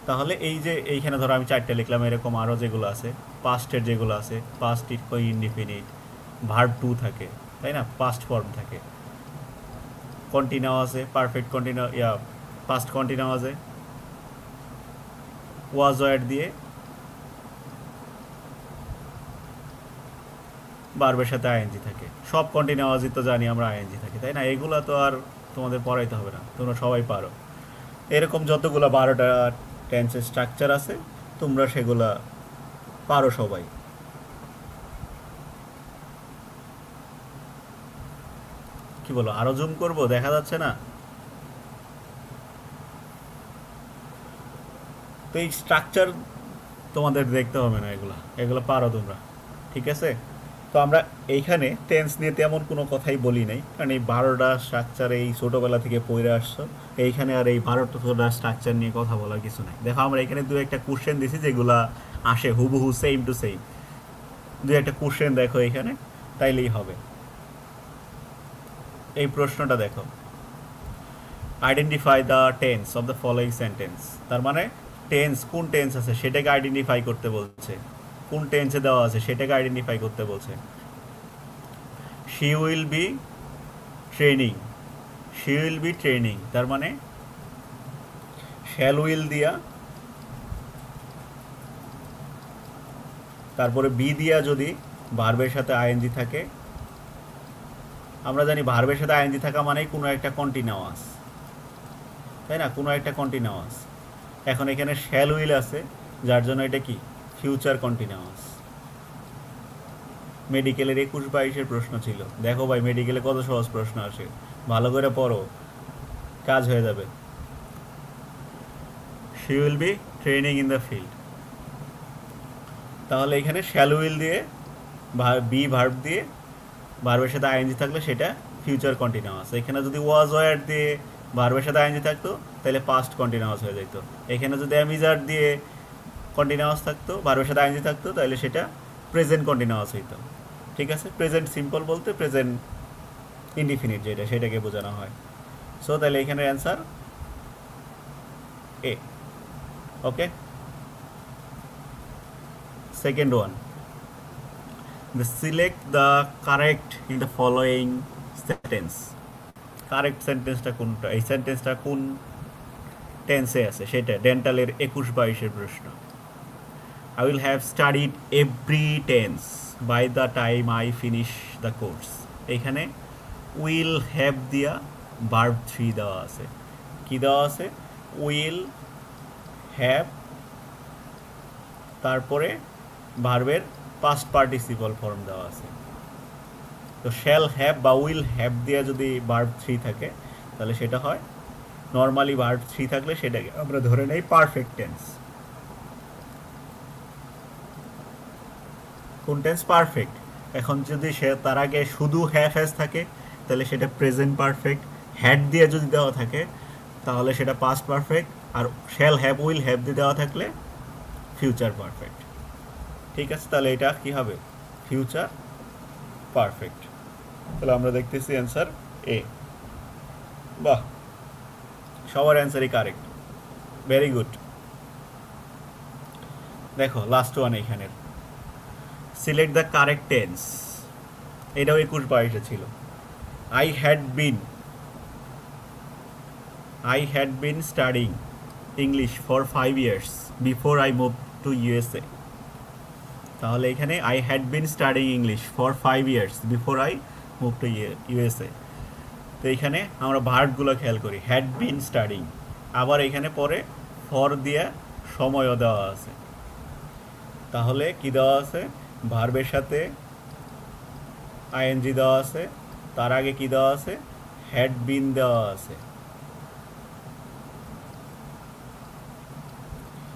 তাহলে এই যে এইখানে ধরো আমি 4টে লিখলাম, এরকম আরও যেগুলো আছে পাস্টের যেগুলো আছে, পাস্ট ইনডিফিনিট, ভার্ব 2 থাকে, তাই না? পাস্ট ফর্ম থাকে, কন্টিনিউয়াসে পারফেক্ট পাস্ট কন্টিনিউয়াসে ওয়াজ ওয়ার দিয়ে ভার্বের সাথে আইএনজি থাকে। সব কন্টিনিউয়াসই তো জানি আমরা আইএনজি থাকে, তাই না? এগুলো তো আর তোমাদের পড়াইতে হবে না, তোমরা সবাই পারো। এরকম যতগুলো 12টা টেন্সের স্ট্রাকচার আছে তোমরা সেগুলা পারো সবাই। কি বলো, আরো জুম করব? দেখা যাচ্ছে না? তো এই স্ট্রাকচার তোমাদের দেখতে হবে না, এগুলো পারো তোমরা, ঠিক আছে? তো আমরা এইখানে টেন্স নিয়ে তেমন কোনো কথাই বলি নাই, কারণ এই 12টা স্ট্রাকচার এই ছোটোবেলা থেকে পড়ে আসছো, এইখানে আর এই 12টা স্ট্রাকচার নিয়ে কথা বলার কিছু নাই। দেখো আমরা এখানে দু একটা কোশ্চেন দিছি যেগুলা আসে হুবহু সেম টু সেম, দু একটা কোশ্চেন দেখো এখানে, তাইলেই হবে। এই প্রশ্নটা দেখো, identify the tense of the following sentence. তার মানে টেন্স, কোন টেন্স আছে সেটাকে আইডেন্টিফাই করতে বলছে, কোন টেন্সে দেওয়া আছে সেটাকে আইডেন্টিফাই করতে বলছে। She will be training, she will be training, তার মানে শ্যাল উইল দিয়া, তারপরে বি দিয়া যদি ভার্বের সাথে আইএনজি থাকে, আমরা জানি ভার্বের সাথে আইএনজি থাকা মানেই কোনো একটা কন্টিনিউয়াস, তাই না? কোনো একটা কন্টিনিউয়াস। এখন এখানে শ্যাল উইল আছে, যার জন্য এটা কি ফিউচার কন্টিনিউয়াস। মেডিকেলের 21-22-এর প্রশ্ন ছিল, দেখো ভাই মেডিকেলে কত সহজ প্রশ্ন আসে, ভালো করে পড়ো, কাজ হয়ে যাবে। She will be training in the field, তাহলে এখানে শ্যাল উইল দিয়ে বি ভার্ব দিয়ে ভার্বের সাথে আইএনজি থাকলে সেটা ফিউচার কন্টিনিউয়াস। এখানে যদি ওয়াজ ওয়ার দিয়ে ভার্বের সাথে আইএনজি থাকতো তাহলে পাস্ট কন্টিনিউয়াস হয়ে যেত। এখানে যদি অ্যামিজার দিয়ে কন্টিনিউয়াস থাকতো, ভার্বের সাথে আইএনজি থাকতো, তাহলে সেটা প্রেজেন্ট কন্টিনিউয়াস হইতো, ঠিক আছে? প্রেজেন্ট সিম্পল বলতে প্রেজেন্ট ইনডিফিনিট যেটা, সেটাকে বোঝানো হয়। সো তাহলে এখানে answer A. Okay, second one, select the correct in the following sentence. Correct সেন্টেন্সটা কোনটা, এই সেন্টেন্সটা কোন টেন্সে আছে সেটা, ডেন্টালের 21-22-এর প্রশ্ন। I will have studied every tense by the time I finish the course. এখানে will have দিয়া verb 3 দেওয়া আছে। কি দেওয়া আছে? will have, তারপরে ভার্বের পাস্ট পার্টিসিপল ফর্ম দেওয়া আছে। তো shall have বা will have দিয়া যদি verb 3 থাকে তাহলে সেটা হয়, নর্মালি verb 3 থাকলে সেটাকে আমরা ধরে নেই পারফেক্ট টেন্স। কোন টেন্স? পারফেক্ট। এখন যদি সে তার আগে শুধু হ্যাভ হ্যাজ থাকে তাহলে সেটা প্রেজেন্ট পারফেক্ট, হ্যাড দিয়ে যদি দেওয়া থাকে তাহলে সেটা পাস্ট পারফেক্ট, আর শ্যাল হ্যাভ উইল হ্যাভ দিয়ে দেওয়া থাকলে ফিউচার পারফেক্ট, ঠিক আছে? তাহলে এটা কি হবে? Future perfect. তাহলে আমরা দেখতেছি অ্যান্সার এ। বাহ, সবার অ্যান্সারই কারেক্ট, ভেরি গুড। দেখো লাস্ট ওয়ান এখানের, সিলেক্ট দ্য কারেক্ট টেন্স। এটাও 21-22-এ ছিল। I had been studying English for 5 years before I moved to USA. তাহলে এখানে I had been studying English for 5 years before I moved to USA. তো এখানে আমরা ভার্বগুলো খেয়াল করি, had been studying, আবার এখানে পরে ফর দিয়ে সময়ও দেওয়া আছে। তাহলে কি দেওয়া আছে, ভার্বের সাথে আইএনজি দেওয়া আছে, তার আগে কি দেওয়া আছে, হ্যাড বিন দেওয়া আছে।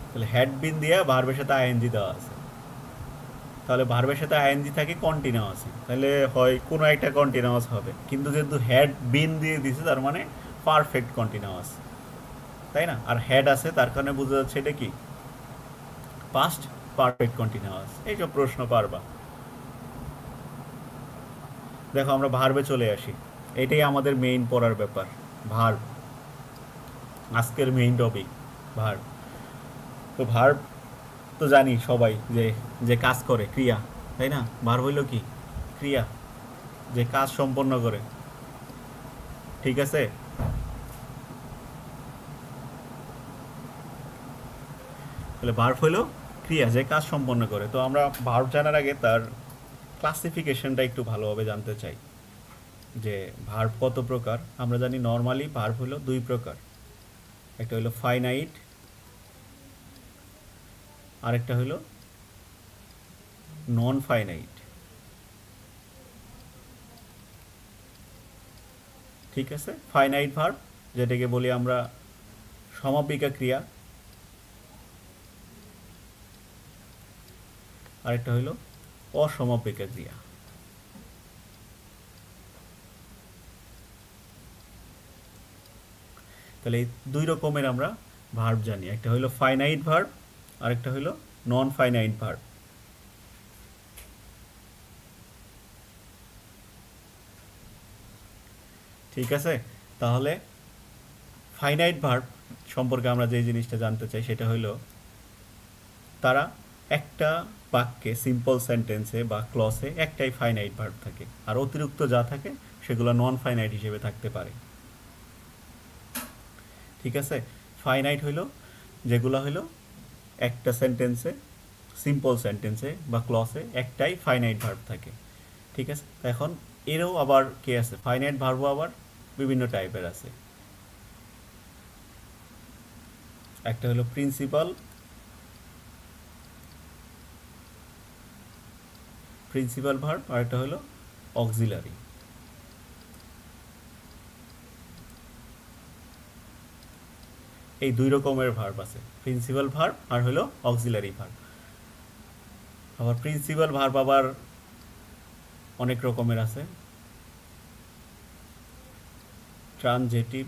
তাহলে হ্যাড বিন দিয়ে ভার্বের সাথে আইএনজি দেওয়া আছে। তাহলে ভার্বের সাথে আইএনজি থাকে কন্টিনিউয়াস, তাহলে হয় কোনো একটা কন্টিনিউয়াস হবে, কিন্তু যেহেতু হ্যাড বিন দিয়ে দিছে তার মানে পারফেক্ট কন্টিনিউয়াস, তাই না? আর হ্যাড আছে তার কারণে বোঝা যাচ্ছে এটা কি পাস্ট পারফেক্ট কন্টিনিউয়াস। এইসব প্রশ্ন পারবা। দেখো আমরা ভার্বে চলে আসি, এটাই আমাদের মেইন পড়ার ব্যাপার, ভার্ব, আজকের মেইন টপিক ভার্ব। তো ভার্ব তো জানি সবাই যে যে কাজ করে, ক্রিয়া, তাই না? ভার্ব হইল কি ক্রিয়া, যে কাজ সম্পন্ন করে, ঠিক আছে? তাহলে ভার্ব হইল ক্রিয়া যে কাজ সম্পন্ন করে। তো আমরা ভার্ব জানার আগে তার ক্লাসিফিকেশনটা একটু ভালোভাবে জানতে চাই, যে ভার্ব কত প্রকার। আমরা জানি নর্মালি ভার্ব হলো দুই প্রকার, একটা হলো ফাইনাইট, আরেকটা হলো নন ফাইনাইট। ঠিক আছে, ফাইনাইট ভার্ব যেটাকে বলি আমরা সমাপিকা ক্রিয়া, আরেকটা হলো অসমাপিকা ক্রিয়া। তাহলে এই দুই রকমের আমরা ভার্ব জানি, একটা হলো ফাইনাইট ভার্ব, আরেকটা হলো নন ফাইনাইট ভার্ব। ঠিক আছে, তাহলে ফাইনাইট ভার্ব সম্পর্কে আমরা যে জিনিসটা জানতে চাই সেটা হলো তারা একটা বাক্যে, সিম্পল সেন্টেন্সে বা ক্লসে একটাই ফাইনাইট ভার্ব থাকে, আর অতিরিক্ত যা থাকে সেগুলো নন ফাইনাইট হিসেবে থাকতে পারে। ঠিক আছে, ফাইনাইট হইলো যেগুলো হইলো একটা সেন্টেন্সে, সিম্পল সেন্টেন্সে বা ক্লসে একটাই ফাইনাইট ভার্ব থাকে। ঠিক আছে, এখন এরও আবার কে আছে, ফাইনাইট ভার্বও আবার বিভিন্ন টাইপের আছে। একটা হলো প্রিন্সিপাল, প্রিন্সিপাল ভার্ব, আর একটা হলো অক্সিলারি। এই দুই রকমের ভার্ব আছে, প্রিন্সিপাল ভার্ব আর হলো অক্সিলারি ভার্ব। আবার প্রিন্সিপাল ভার্ব আবার অনেক রকমের আছে, ট্রানজেটিভ,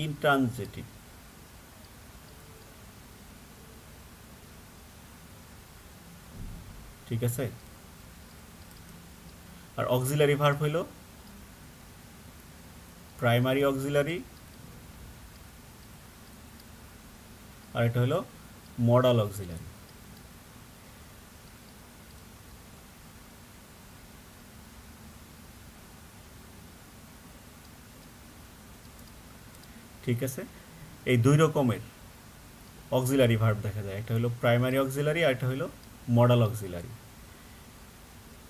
ইনট্রানজেটিভ। ঠিক আছে, আর অক্সিলারি ভার্ব হইল প্রাইমারি অক্সিলারি, আর এটা হলো মডাল অক্সিলারি। ঠিক আছে, এই দুই রকমের অক্সিলারি ভার্ব দেখা যায়, একটা হলো প্রাইমারি অক্সিলারি আর একটা হলো মডাল অক্সিলারি।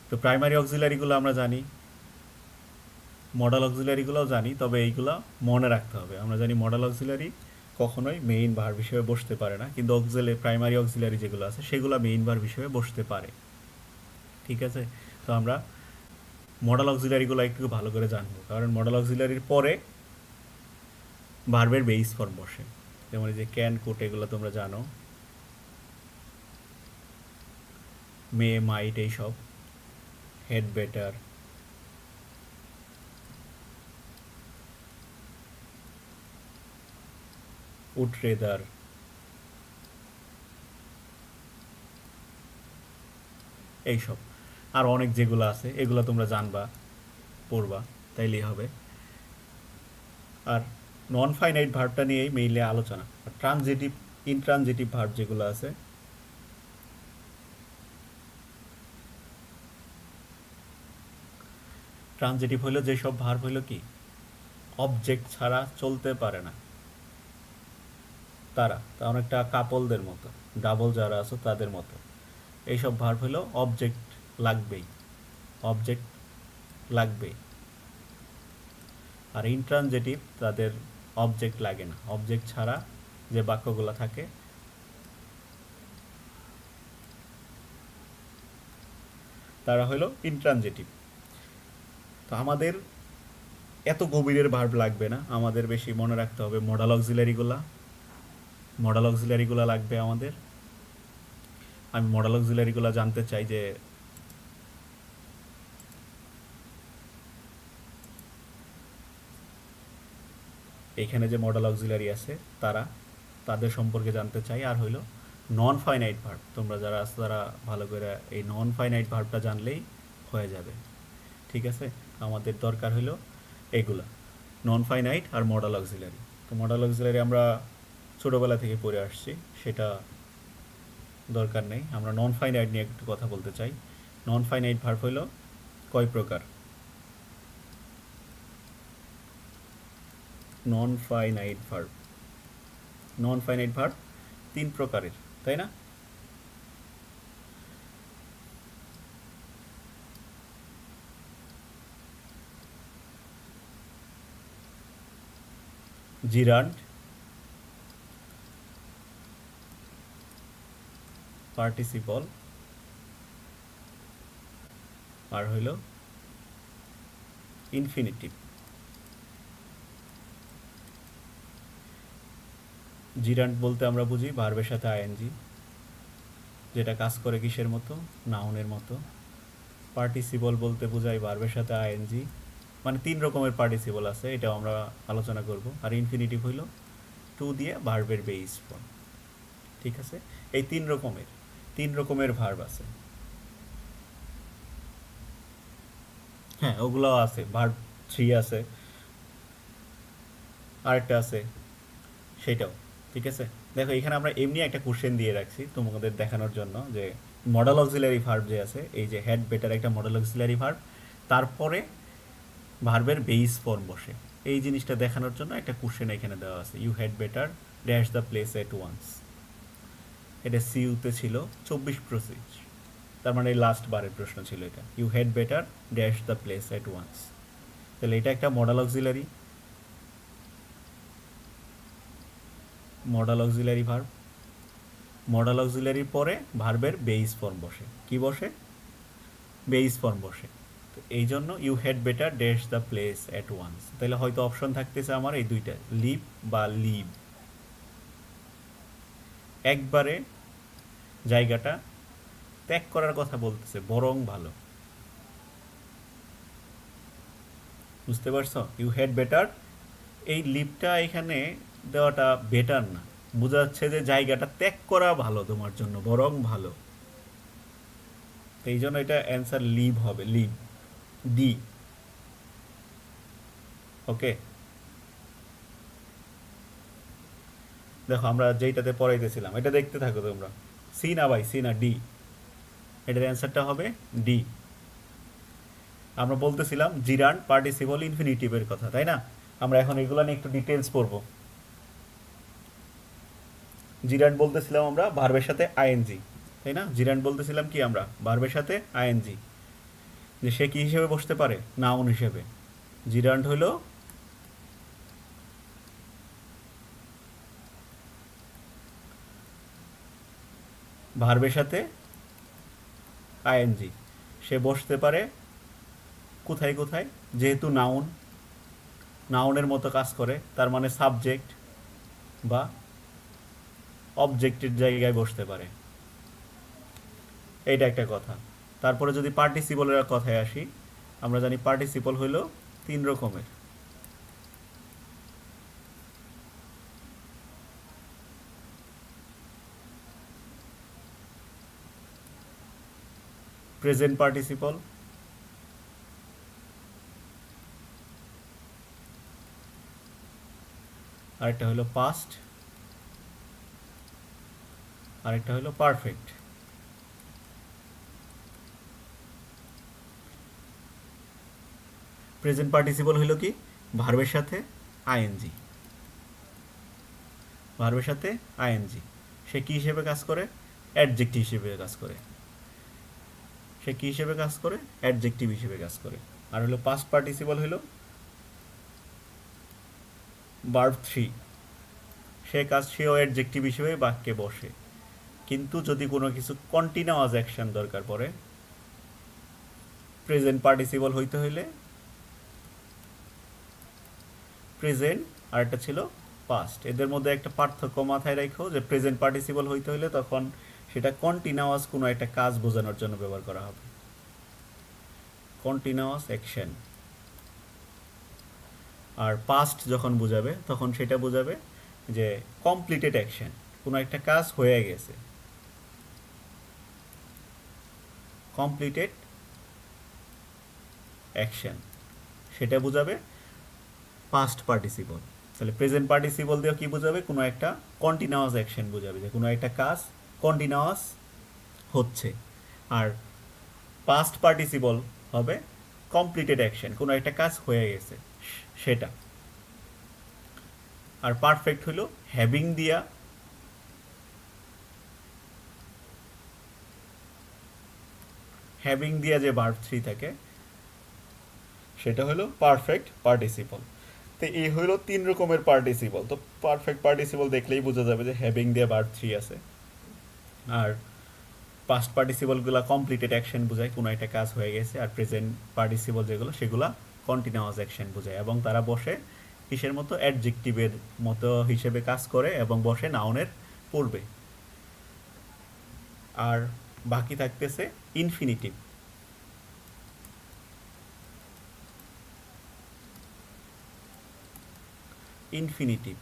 তো প্রাইমারি অক্সিলারিগুলো আমরা জানি, মডাল অক্সিলারিগুলোও জানি, তবে এইগুলো মনে রাখতে হবে। আমরা জানি মডাল অক্সিলারি কখনোই মেইন ভার্ব হিসেবে বসতে পারে না, কিন্তু প্রাইমারি অক্সিলারি যেগুলো আছে সেগুলো মেইন ভার্ব হিসেবে বসতে পারে। ঠিক আছে, তো আমরা মডাল অক্সিলারিগুলো একটু ভালো করে জানবো, কারণ মডাল অক্সিলারির পরে ভার্বের বেস ফর্ম বসে, যেমন এই যে ক্যান, কোট, এগুলো তোমরা জানো, মে, মাইট, এইসব, হেড বেটার, উড রেদার, এইসব আর অনেক যেগুলো আছে এগুলো তোমরা জানবা, পড়বা, তাইলেই হবে। আর নন ফাইনাইট ভার্বটা নিয়েই মেইনলি আলোচনা। আর ট্রানজিটিভ, ইনট্রানজিটিভ ভার্ব যেগুলো আছে, ট্রানজিটিভ হইলো যেসব ভার্ব হইলো কি অবজেক্ট ছাড়া চলতে পারে না, তারা তা অনেকটা কাপলদের মতো, ডাবল যারা আছে তাদের মতো। এইসব ভার্ব হলো অবজেক্ট লাগবেই, অবজেক্ট লাগবে। আর ইনট্রানজিটিভ তাদের অবজেক্ট লাগে না, অবজেক্ট ছাড়া যে বাক্যগুলো থাকে তারা হলো ইনট্রানজিটিভ। তো আমাদের এত গভীরের ভার্ব লাগবে না, আমাদের বেশি মনে রাখতে হবে মডাল অক্সিলারিগুলা। মডাল অক্সিলারিগুলা লাগবে আমাদের। আমি মডাল অক্সিলারিগুলা জানতে চাই যে এইখানে যে মডাল অক্সিলারি আছে তাদের সম্পর্কে জানতে চাই। আর হইল নন ফাইনাইট ভার্ব, তোমরা যারা আছে তারা ভালো করে এই নন ফাইনাইট ভার্বটা জানলেই হয়ে যাবে। ঠিক আছে, আমাদের দরকার হইল এগুলা, নন ফাইনাইট আর মডাল অক্সিলারি। তো মডাল অক্সিলারি আমরা ছোটোবেলা থেকে পড়ে আসছি, সেটা দরকার নেই। আমরা নন ফাইনাইট নিয়ে একটু কথা বলতে চাই। নন ফাইনাইট ভার্ব হইল কয় প্রকার? Non finite verb, non finite verb 3 প্রকারের, তাই না? জিরান্ড, পার্টিসিপল, আর হইল ইনফিনিটিভ। জিরান্ড বলতে আমরা বুঝি ভার্বের সাথে আইএনজি, যেটা কাজ করে কিসের মতো? নাউনের মতো। পার্টিসিপল বলতে বোঝাই ভার্বের সাথে আইএনজি, মানে 3 রকমের পার্টিসিপল আছে, এটাও আমরা আলোচনা করব। আর ইনফিনিটিভ হইল টু দিয়ে ভার্বের বেস ফর্ম। ঠিক আছে, এই 3 রকমের ভার্ব আছে। হ্যাঁ, ওগুলোও আছে, ভার্ব 3 আছে, আরেকটা আছে সেটাও। ঠিক আছে, দেখো এখানে আমরা এমনি একটা কোশ্চেন দিয়ে রাখছি তোমাদের দেখানোর জন্য যে মডাল অক্সিলারি ভার্ব যে আছে, এই যে হ্যাড বেটার একটা মডাল অক্সিলারি ভার্ব, তারপরে ভার্বের বেস ফর্ম বসে, এই জিনিসটা দেখানোর জন্য একটা কোশ্চেন এখানে দেওয়া আছে। You had better dash the place at once. এটা সিইউতে ছিল 24-25, তার মানে লাস্ট বারের প্রশ্ন ছিল এটা। You had better dash the place at once, তাহলে এটা একটা modal auxiliary, modal auxiliary verb. Modal অক্সিলারির পরে ভার্বের বেস ফর্ম বসে, কি বসে? বেস ফর্ম বসে। তো এই জন্য you had better dash the place at once, তাহলে হয়তো অপশন থাকতেছে আমার এই দুইটা, লিভ বা লিভ। একবারে জায়গাটা ত্যাগ করার কথা বলতেছে, বরং ভালো। বুঝতে পারছো? ইউ হ্যাড বেটার, এই লিভটা এখানে দেওয়াটা বেটার না, বোঝা যাচ্ছে যে জায়গাটা ত্যাগ করা ভালো তোমার জন্য, বরং ভালো। এই জন্য এটা অ্যান্সার লিভ হবে, লিভ, ডি। ওকে, দেখো আমরা যেইটাতে পড়াইতেছিলাম এটা দেখতে থাকো তোমরা। সি না ভাই, সি না, ডি। এটার অ্যান্সারটা হবে ডি। আমরা বলতেছিলাম জিরান্ড পার্টিসিপল ইনফিনিটিভের কথা, তাই না? আমরা এখন এগুলো নিয়ে একটু ডিটেলস পড়বো। জিরান্ড বলতেছিলাম আমরা ভার্বের সাথে আইএনজি, তাই না? জিরান্ড বলতেছিলাম কি আমরা ভার্বের সাথে আইএনজি, যে সে কি হিসেবে বসতে পারে? নাউন হিসেবে। জিরান্ড হলো ভার্বের সাথে আইএনজি, সে বসতে পারে কোথায় কোথায়? যেহেতু নাউন, নাউনের মতো কাজ করে, তার মানে সাবজেক্ট বা অবজেক্টের জায়গায় বসতে পারে, এইটা একটা কথা। তারপরে যদি পার্টিসিপলের কথায় আসি, আমরা জানি পার্টিসিপল হইল 3 রকমের। প্রেজেন্ট পার্টিসিপল, আরেকটা হলো পাস্ট, আরেকটা হলো পারফেক্ট। প্রেজেন্ট পার্টিসিপল হলো কি? ভার্বের সাথে আইএনজি, ভার্বের সাথে আইএনজি। সে কি হিসেবে কাজ করে? অ্যাডজেক্টিভ হিসেবে কাজ করে। সে কি হিসেবে কাজ করে? অ্যাডজেক্টিভ হিসেবে কাজ করে। আর হলো পাস্ট পার্টিসিপল হলো ভার্ব 3, সে কাজ সেও অ্যাডজেক্টিভ হিসেবে বাক্যে বসে। কিন্তু যদি কোনো কিছু কন্টিনিউয়াস অ্যাকশন দরকার পড়ে, প্রেজেন্ট পার্টিসিপল হইতে হইলে প্রেজেন্ট আর একটা ছিল পাস্ট, এদের মধ্যে একটা পার্থক্য মাথায় রাখো যে প্রেজেন্ট পার্টিসিপল হইতে হইলে তখন সেটা কন্টিনিউয়াস কোনো একটা কাজ বোঝানোর জন্য ব্যবহার করা হবে, কন্টিনিউয়াস অ্যাকশন। আর পাস্ট যখন বোঝাবে তখন সেটা বোঝাবে যে কমপ্লিটেড অ্যাকশন, কোনো একটা কাজ হয়ে গেছে, কমপ্লিটেড অ্যাকশন, সেটা বোঝাবে পাস্ট পার্টিসিপল। তাহলে প্রেজেন্ট পার্টিসিপল দিয়ে কি বোঝাবে, কোনো একটা কন্টিনিউয়াস অ্যাকশন বোঝাবে, যে কোনো একটা কাজ কন্টিনিউয়াস হচ্ছে। আর পাস্ট পার্টিসিপল হবে কমপ্লিটেড অ্যাকশন, কোনো একটা কাজ হয়ে গেছে সেটা। আর পারফেক্ট হলো হ্যাভিং দিয়া, হ্যাভিং দিয়া যে ভার্ব 3 থাকে সেটা হলো পারফেক্ট পার্টিসিপল। তো এই হলো 3 রকমের পার্টিসিপল। তো পারফেক্ট পার্টিসিপল দেখলেই বোঝা যাবে যে হ্যাভিং দিয়ে ভার্ব 3 আছে। আর পাস্ট পার্টিসিপলগুলো কমপ্লিটেড অ্যাকশন বোঝায়, কোনো একটা কাজ হয়ে গেছে। আর প্রেজেন্ট পার্টিসিপল যেগুলো সেগুলো কন্টিনিউয়াস অ্যাকশন বোঝায়, এবং তারা বসে কিসের মতো, অ্যাডজেক্টিভের মতো হিসেবে কাজ করে এবং বসে নাউনের পূর্বে। আর বাকি থাকতেছে ইনফিনিটিভ। ইনফিনিটিভ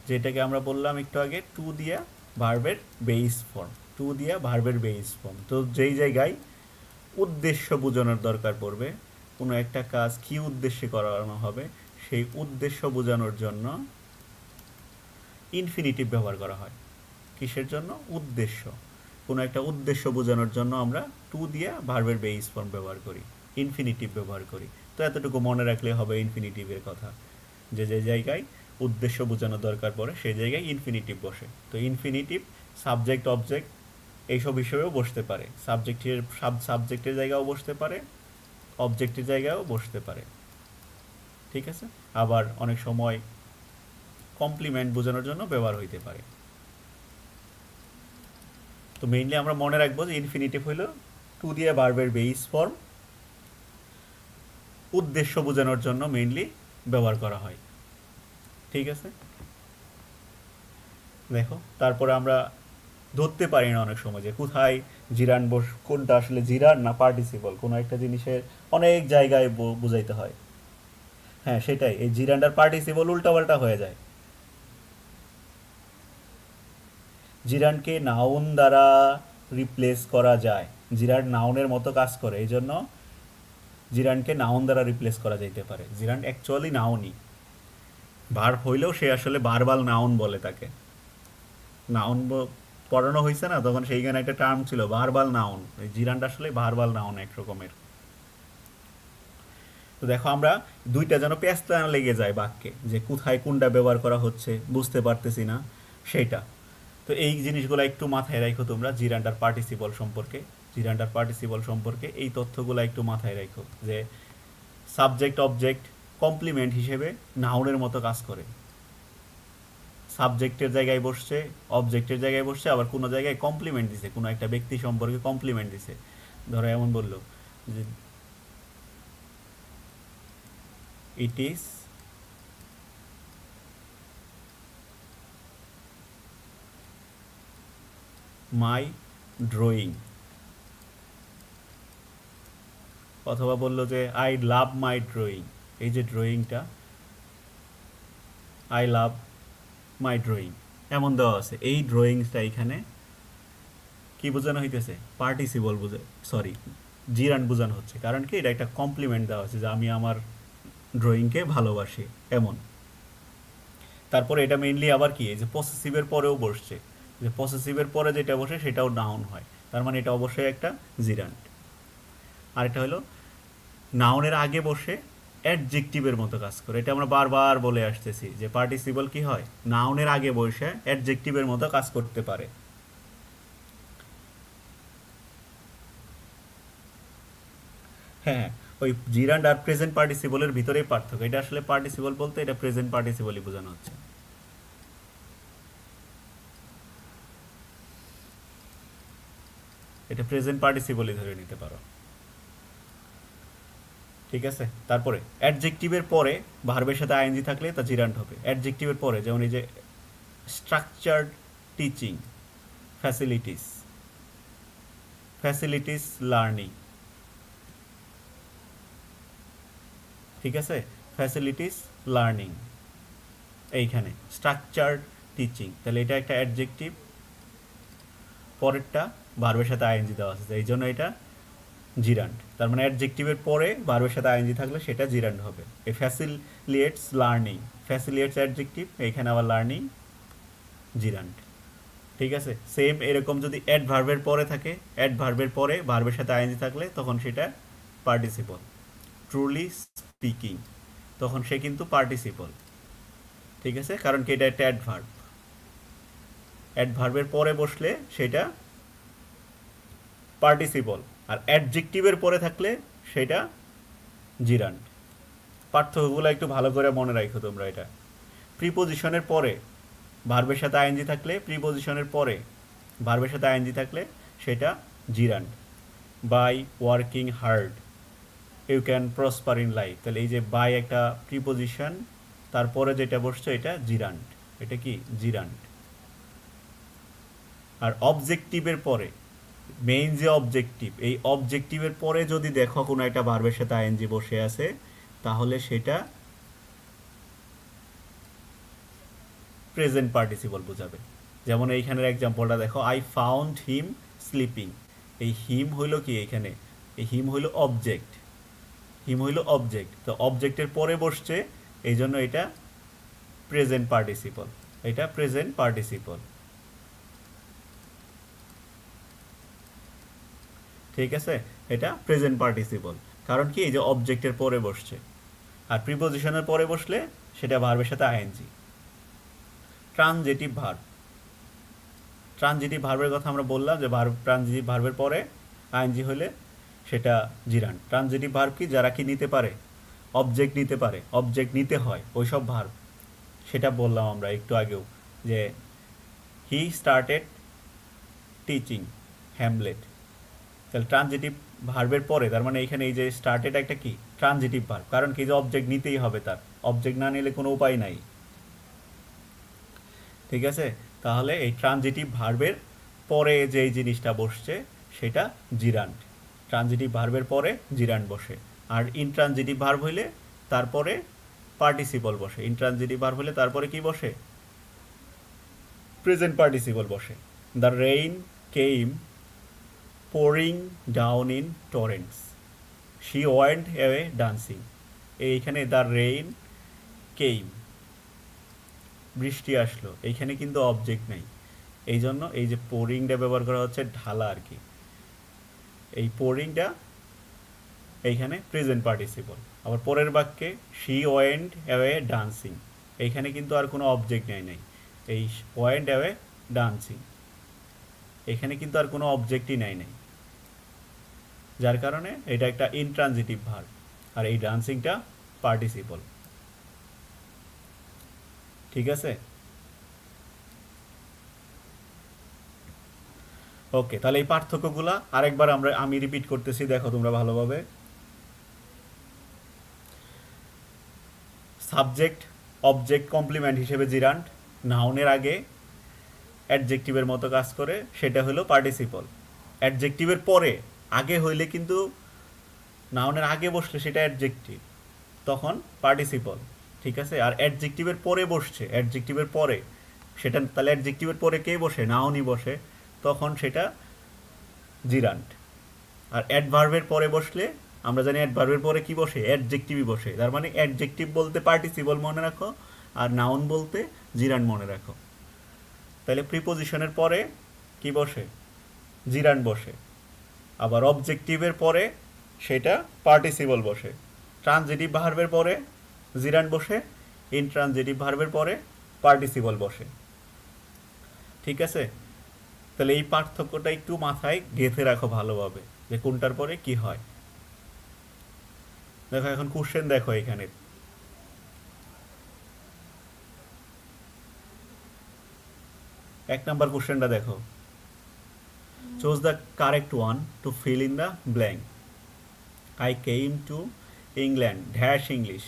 যেটাকে আমরা বললাম একটু আগে টু দিয়া ভার্বের বেস ফর্ম, টু দিয়া ভার্বের বেস ফর্ম। তো যেই জায়গায় উদ্দেশ্য বোঝানোর দরকার পড়বে, কোনো একটা কাজ কি উদ্দেশ্যে করানো হবে সেই উদ্দেশ্য বোঝানোর জন্য ইনফিনিটিভ ব্যবহার করা হয়। কিসের জন্য, উদ্দেশ্য। কোনো একটা উদ্দেশ্য বোঝানোর জন্য আমরা টু দিয়া ভার্বের বেস ফর্ম ব্যবহার করি, ইনফিনিটিভ ব্যবহার করি। তো এতটুকু মনে রাখলে হবে ইনফিনিটিভের কথা, যে যে জায়গায় উদ্দেশ্য বোঝানো দরকার পড়ে সেই জায়গায় ইনফিনিটিভ বসে। তো ইনফিনিটিভ সাবজেক্ট অবজেক্ট এইসব হিসেবেও বসতে পারে, সাবজেক্টের জায়গাও বসতে পারে, অবজেক্টের জায়গায়ও বসতে পারে, ঠিক আছে। আবার অনেক সময় কমপ্লিমেন্ট বোঝানোর জন্য ব্যবহার হইতে পারে। তো মেইনলি আমরা মনে রাখবো যে ইনফিনিটিভ হলো টু দিয়ে ভার্বের বেস ফর্ম, উদ্দেশ্য বোঝানোর জন্য মেইনলি ব্যবহার করা হয়, ঠিক আছে। দেখো তারপরে আমরা ধরতে পারি না অনেক সময় যে কোথায় জিরান কোনটা আসলে জিরান না পার্টিসিপল, কোনো একটা জিনিসের অনেক জায়গায় বুঝাইতে হয়। হ্যাঁ সেটাই, এই জিরানটার পার্টিসিপল উল্টাপাল্টা হয়ে যায়। জিরানকে নাউন দ্বারা রিপ্লেস করা যায়, জিরান নাউনের মতো কাজ করে, এই জন্য জিরানকে নাউন দ্বারা রিপ্লেস করা যাইতে পারে। জিরান অ্যাকচুয়ালি নাউনই, ভার্ব হইলেও সে আসলে ভার্বাল নাউন বলে তাকে। নাউন পড়ানো হয়েছে না তখন, সেইখানে একটা টার্ম ছিল ভার্বাল নাউন, জিরানটা আসলে ভার্বাল নাউন এক রকমের। তো দেখো আমরা দুইটা যেন পেঁচটা লেগে যায় বাক্যে, যে কোথায় কোনটা ব্যবহার করা হচ্ছে বুঝতে পারতেছি না সেইটা। তো এই জিনিসগুলো একটু মাথায় রাখো তোমরা, জিরান্ডার পার্টিসিপল সম্পর্কে, জিরান্ডার পার্টিসিপল সম্পর্কে এই তথ্যগুলো একটু মাথায় রাখো, যে সাবজেক্ট অবজেক্ট কমপ্লিমেন্ট হিসেবে নাউনের মতো কাজ করে। সাবজেক্টের জায়গায় বসছে, অবজেক্টের জায়গায় বসছে, আবার কোনো জায়গায় কমপ্লিমেন্ট দিছে, কোনো একটা ব্যক্তি সম্পর্কে কমপ্লিমেন্ট দিছে। ধরো এমন বললো যে ইট ইজ মাই ড্রয়িং, অথবা বললো যে আই লাভ মাই ড্রয়িং, এই যে ড্রয়িংটা আই লাভ মাই ড্রয়িং এমন দেওয়া আছে। এই ড্রয়িংসটা এখানে কি বোঝানো হইতেছে, পার্টিসিপল সরি জিরান বোঝানো হচ্ছে, কারণ কি এটা একটা কমপ্লিমেন্ট দেওয়া হচ্ছে যে আমি আমার ড্রয়িংকে ভালোবাসি এমন। তারপরে এটা মেইনলি আবার কি, এই যে পসেসিভের পরেও বসছে, যে পসেসিভের পরে যেটা বসে সেটাও নাউন হয়, তার মানে এটা অবশ্যই একটা জিরান্ট। আর এটা হলো নাউনের আগে বসে অ্যাডজেক্টিভের মতো কাজ করে, এটা আমরা বারবার বলে আসতেছি যে পার্টিসিপল কি হয়, নাউনের আগে বসে অ্যাডজেক্টিভের মতো কাজ করতে পারে। হ্যাঁ ওই জিরান্ড আর প্রেজেন্ট পার্টিসিপলের ভিতরেই পার্থক্য। এটা আসলে পার্টিসিপল বলতে এটা প্রেজেন্ট পার্টিসিপলই বোঝানো হচ্ছে। এটা প্রেজেন্ট পার্টিসিপলই ধরে নিতে পারো। ঠিক আছে, তারপরে অ্যাডজেক্টিভের পরে ভার্বের সাথে আইএনজি থাকলে তা জিরান্ড হবে। অ্যাডজেক্টিভের পরে যেমন এই যে structured teaching, facilities, facilities learning. ঠিক আছে, ফ্যাসিলিটিস লার্নিং এইখানে স্ট্রাকচার্ড টিচিং, তাহলে এটা একটা অ্যাডজেক্টিভ, পরেরটা ভার্বের সাথে আইএনজি দেওয়া আছে, এই জন্য এটা জিরান্ড। তার মানে অ্যাডজেক্টিভের পরে ভার্বের সাথে আইএনজি থাকলে সেটা জিরান্ড হবে। এই ফ্যাসিলিয়েটস লার্নিং, ফ্যাসিলিয়েটস অ্যাডজেক্টিভ, এইখানে আবার লার্নিং জিরান্ড। ঠিক আছে, সেম এরকম যদি অ্যাড ভার্বের পরে থাকে, অ্যাড ভার্বের পরে ভার্বের সাথে আইএনজি থাকলে তখন সেটা পার্টিসিপল। ট্রুলি স্পিকিং, তখন সে কিন্তু পার্টিসিপল। ঠিক আছে, কারণ কি এটা একটা অ্যাডভার্ব, অ্যাডভার্বের পরে বসলে সেটা পার্টিসিপল, আর অ্যাডজেক্টিভের পরে থাকলে সেটা জিরান্ড। পার্থক্যগুলো একটু ভালো করে মনে রাখো তোমরা। এটা প্রিপোজিশনের পরে ভার্বের সাথে আইএনজি থাকলে, প্রিপোজিশনের পরে ভার্বের সাথে আইএনজি থাকলে সেটা gerund. By working hard you can prosper in life, তাহলে এই যে বাই একটা প্রিপোজিশন, তারপরে যেটা বসছে এটা জিরান্ড, এটা কি জিরান্ড। আর অবজেক্টিভের পরে, মেইন যে অবজেক্টিভ, এই অবজেক্টিভের পরে যদি দেখো কোনো একটা ভার্বের সাথে আইএনজি বসে আছে তাহলে সেটা প্রেজেন্ট পার্টিসিপল বোঝাবে। যেমন এইখানের এক্সাম্পলটা দেখো, আই ফাউন্ড হিম স্লিপিং। এই হিম হইল কি এখানে, এই হিম হইল অবজেক্ট, হিম হইল অবজেক্ট, তো অবজেক্টের পরে বসছে এই জন্য এটা প্রেজেন্ট পার্টিসিপল, এটা প্রেজেন্ট পার্টিসিপল। ঠিক আছে, এটা প্রেজেন্ট পার্টিসিপল, কারণ কি এই যে অবজেক্টের পরে বসছে। আর প্রিপোজিশনের পরে বসলে সেটা ভার্বের সাথে আইএনজি। ট্রানজিটিভ ভার্ব, ট্রানজিটিভ ভার্বের কথা আমরা বললাম যে ভার্ব, ট্রানজিটিভ ভার্বের পরে আইএনজি হলে সেটা জিরান্ড। ট্রানজিটিভ ভার্ব কি, যারা কি নিতে পারে, অবজেক্ট নিতে পারে, অবজেক্ট নিতে হয় ওইসব ভার্ব। সেটা বললাম আমরা একটু আগেও যে হি স্টার্টেড টিচিং হ্যামলেট, তাহলে ট্রানজিটিভ ভার্বের পরে, তার মানে এখানে এই যে স্টার্টেড একটা কি ট্রানজিটিভ ভার্ব, কারণ কি যে অবজেক্ট নিতেই হবে, তার অবজেক্ট না নিলে কোনো উপায় নাই। ঠিক আছে, তাহলে এই ট্রানজিটিভ ভার্বের পরে যে জিনিসটা বসছে সেটা জিরান্ড। ট্রানজিটিভ ভার্বের পরে জিরান্ড বসে। আর ইনট্রানজিটিভ ভার্ব হইলে তারপরে পার্টিসিপল বসে। ইনট্রানজিটিভ ভার্ব হলে তারপরে কি বসে, প্রেজেন্ট পার্টিসিপল বসে। The rain came pouring down in torrents, she went away dancing. এইখানে দ্য রেইন কেইম, বৃষ্টি আসলো, এইখানে কিন্তু অবজেক্ট নাই, এই জন্য এই যে পোরিংটা ব্যবহার করা হচ্ছে ঢালা আর কি। এই পোরিংটা এইখানে প্রেজেন্ট পার্টিসিপল। আবার পরের বাক্যে শি ওয়েন্ট অ্যাওয়ে ডান্সিং, এইখানে কিন্তু আর কোনো অবজেক্ট নাই, এই ওয়েন্ট অ্যাওয়ে ডান্সিং, এখানে কিন্তু আর কোনো অবজেক্টই নাই, যার কারণে এটা একটা ইনট্রানজিটিভ ভার্ব। আর এই ডান্সিংটা পার্টিসিপল। ঠিক আছে, ওকে, তাহলে এই পার্থক্যগুলা আরেকবার আমি রিপিট করতেছি, দেখো তোমরা ভালোভাবে। সাবজেক্ট অবজেক্ট কমপ্লিমেন্ট হিসেবে জিরান্ড, নাউনের আগে অ্যাডজেক্টিভের মতো কাজ করে, সেটা হলো পার্টিসিপল। অ্যাডজেক্টিভের পরে আগে হইলে কিন্তু, নাউনের আগে বসলে সেটা অ্যাডজেক্টিভ, তখন পার্টিসিপল। ঠিক আছে, আর অ্যাডজেক্টিভের পরে বসছে, অ্যাডজেক্টিভের পরে সেটা, তাহলে অ্যাডজেক্টিভের পরে কে বসে, নাউনই বসে, তখন সেটা জিরান্ড। আর অ্যাডভার্বের পরে বসলে আমরা জানি অ্যাডভার্বের পরে কি বসে, অ্যাডজেক্টিভই বসে। তার মানে অ্যাডজেক্টিভ বলতে পার্টিসিপল মনে রাখো, আর নাউন বলতে জিরান্ড মনে রাখো। তাহলে প্রিপোজিশনের পরে কি বসে, জিরান্ড বসে। আবার অবজেক্টিভের পরে সেটা পার্টিসিপল বসে। ট্রানজিটিভ ভার্বের পরে জিরান্ড বসে, ইনট্রানজিটিভ ভার্বের পরে পার্টিসিপল বসে। ঠিক আছে, তাহলে এই পার্থক্যটা একটু মাথায় গেঁথে রাখো ভালোভাবে, যে কোনটার পরে কি হয়। দেখো এখন কোশ্চেন দেখো এখানে, এক নাম্বার কোশ্চেনটা দেখো, choose the correct one to fill in the blank. I came to England dash English.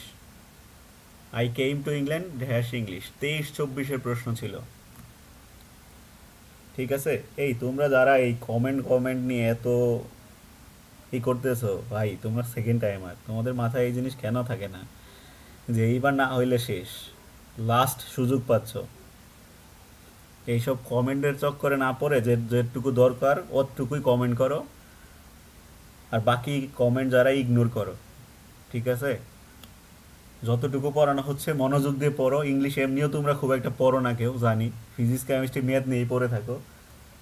I came to England dash English 23-24 প্রশ্ন ছিল। ঠিক আছে, এই তোমরা যারা এই কমেন্ট কমেন্ট নিয়ে এত করতেছো ভাই, তোমরা সেকেন্ড টাইমার, তোমাদের মাথায় এই জিনিস কেন থাকে না যে এইবার না হইলে শেষ, লাস্ট সুযোগ পাচ্ছ। এইসব কমেন্টের চক্করে না পড়ে যেটুকু দরকার অতটুকুই কমেন্ট করো, আর বাকি কমেন্ট যারা ইগনোর করো। ঠিক আছে, যতটুকু পড়ানো হচ্ছে মনোযোগ দিয়ে পড়ো। ইংলিশ এমনিও তোমরা খুব একটা পড়ো না কেউ, জানি, ফিজিক্স কেমিস্ট্রি ম্যাথ নিয়েই পড়ে থাকো।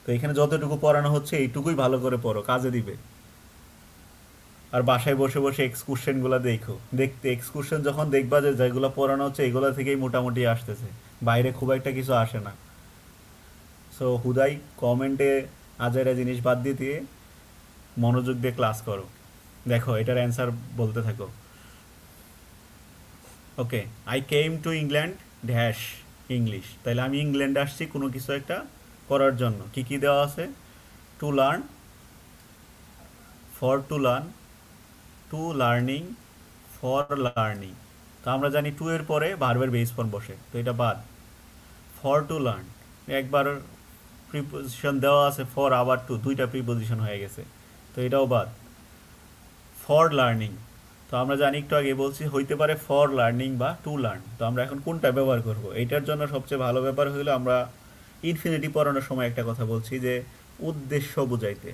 তো এখানে যতটুকু পড়ানো হচ্ছে এইটুকুই ভালো করে পড়ো, কাজে দিবে। আর বাসায় বসে বসে এক্সকুরশনগুলো দেখো, দেখতে এক্সকুরশন যখন দেখবা যে যেগুলো পড়ানো হচ্ছে এগুলো থেকেই মোটামুটি আসতেছে, বাইরে খুব একটা কিছু আসে না। সো হুদাই কমেন্টে আজাইরা জিনিস বাদ দিয়ে মনোযোগ দিয়ে ক্লাস করো। দেখো এটার অ্যান্সার বলতে থাকো। Okay, I came to England dash English, তাহলে আমি ইংল্যান্ডে আসছি কোনো কিছু একটা করার জন্য। কি কি দেওয়া আছে? To learn, for to learn, two learning, for learning. তো আমরা জানি টু এর পরে ভার্বের বেস ফর্ম বসে, তো এটা বাদ। ফর টু লার্ন, একবার প্রিপোজিশন দেওয়া আছে ফর, আবার টু, দুইটা প্রিপোজিশন হয়ে গেছে, তো এটাও বাদ। ফর লার্নিং, তো আমরা জানি একটু আগে বলছি হইতে পারে ফর লার্নিং বা টু লার্ন। তো আমরা এখন কোনটা ব্যবহার করব? এটার জন্য সবচেয়ে ভালো ব্যাপার হলো আমরা ইনফিনিটি পড়ানোর সময় একটা কথা বলছি যে উদ্দেশ্য বুঝাইতে।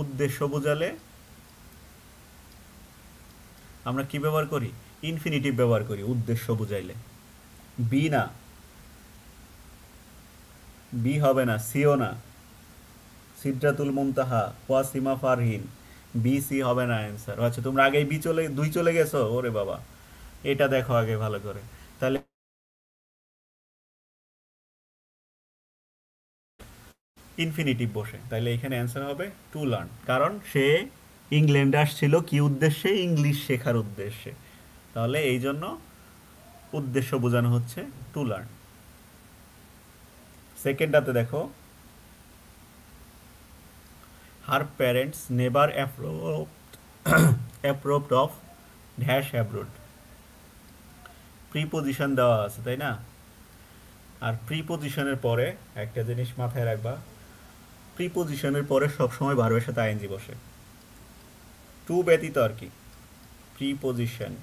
উদ্দেশ্য বোঝালে আমরা কি ব্যবহার করি? ইনফিনিটিভ ব্যবহার করি উদ্দেশ্য বুঝাইলে। বি না, বি হবে না, সিও না, সিদ্রাতুল মুনতাহা, ওয়াসিমা ফারহিন, বি সি হবে না অ্যান্সার। আচ্ছা তোমরা আগেই বি চলে, দুই চলে গেছো, ওরে বাবা, এটা দেখো আগে ভালো করে। তাহলে ইনফিনিটিভ বসে, তাহলে এখানে অ্যান্সার হবে টু লার্ন, কারণ সে ইংল্যান্ডে আসছিল কি উদ্দেশ্যে? ইংলিশ শেখার উদ্দেশ্যে। তাহলে এই জন্য উদ্দেশ্য বোঝানো হচ্ছে টু লার্ন। সেকেন্ডটাতে দেখো, her parents never approved of dash abroad. Preposition দেওয়া আছে তাই না? আর প্রিপোজিশনের পরে একটা জিনিস মাথায় রাখবা, প্রিপোজিশনের পরে সবসময় ভার্বের সাথে আইএনজি বসে, টু ব্যতীত আর কি। প্রিপোজিশন,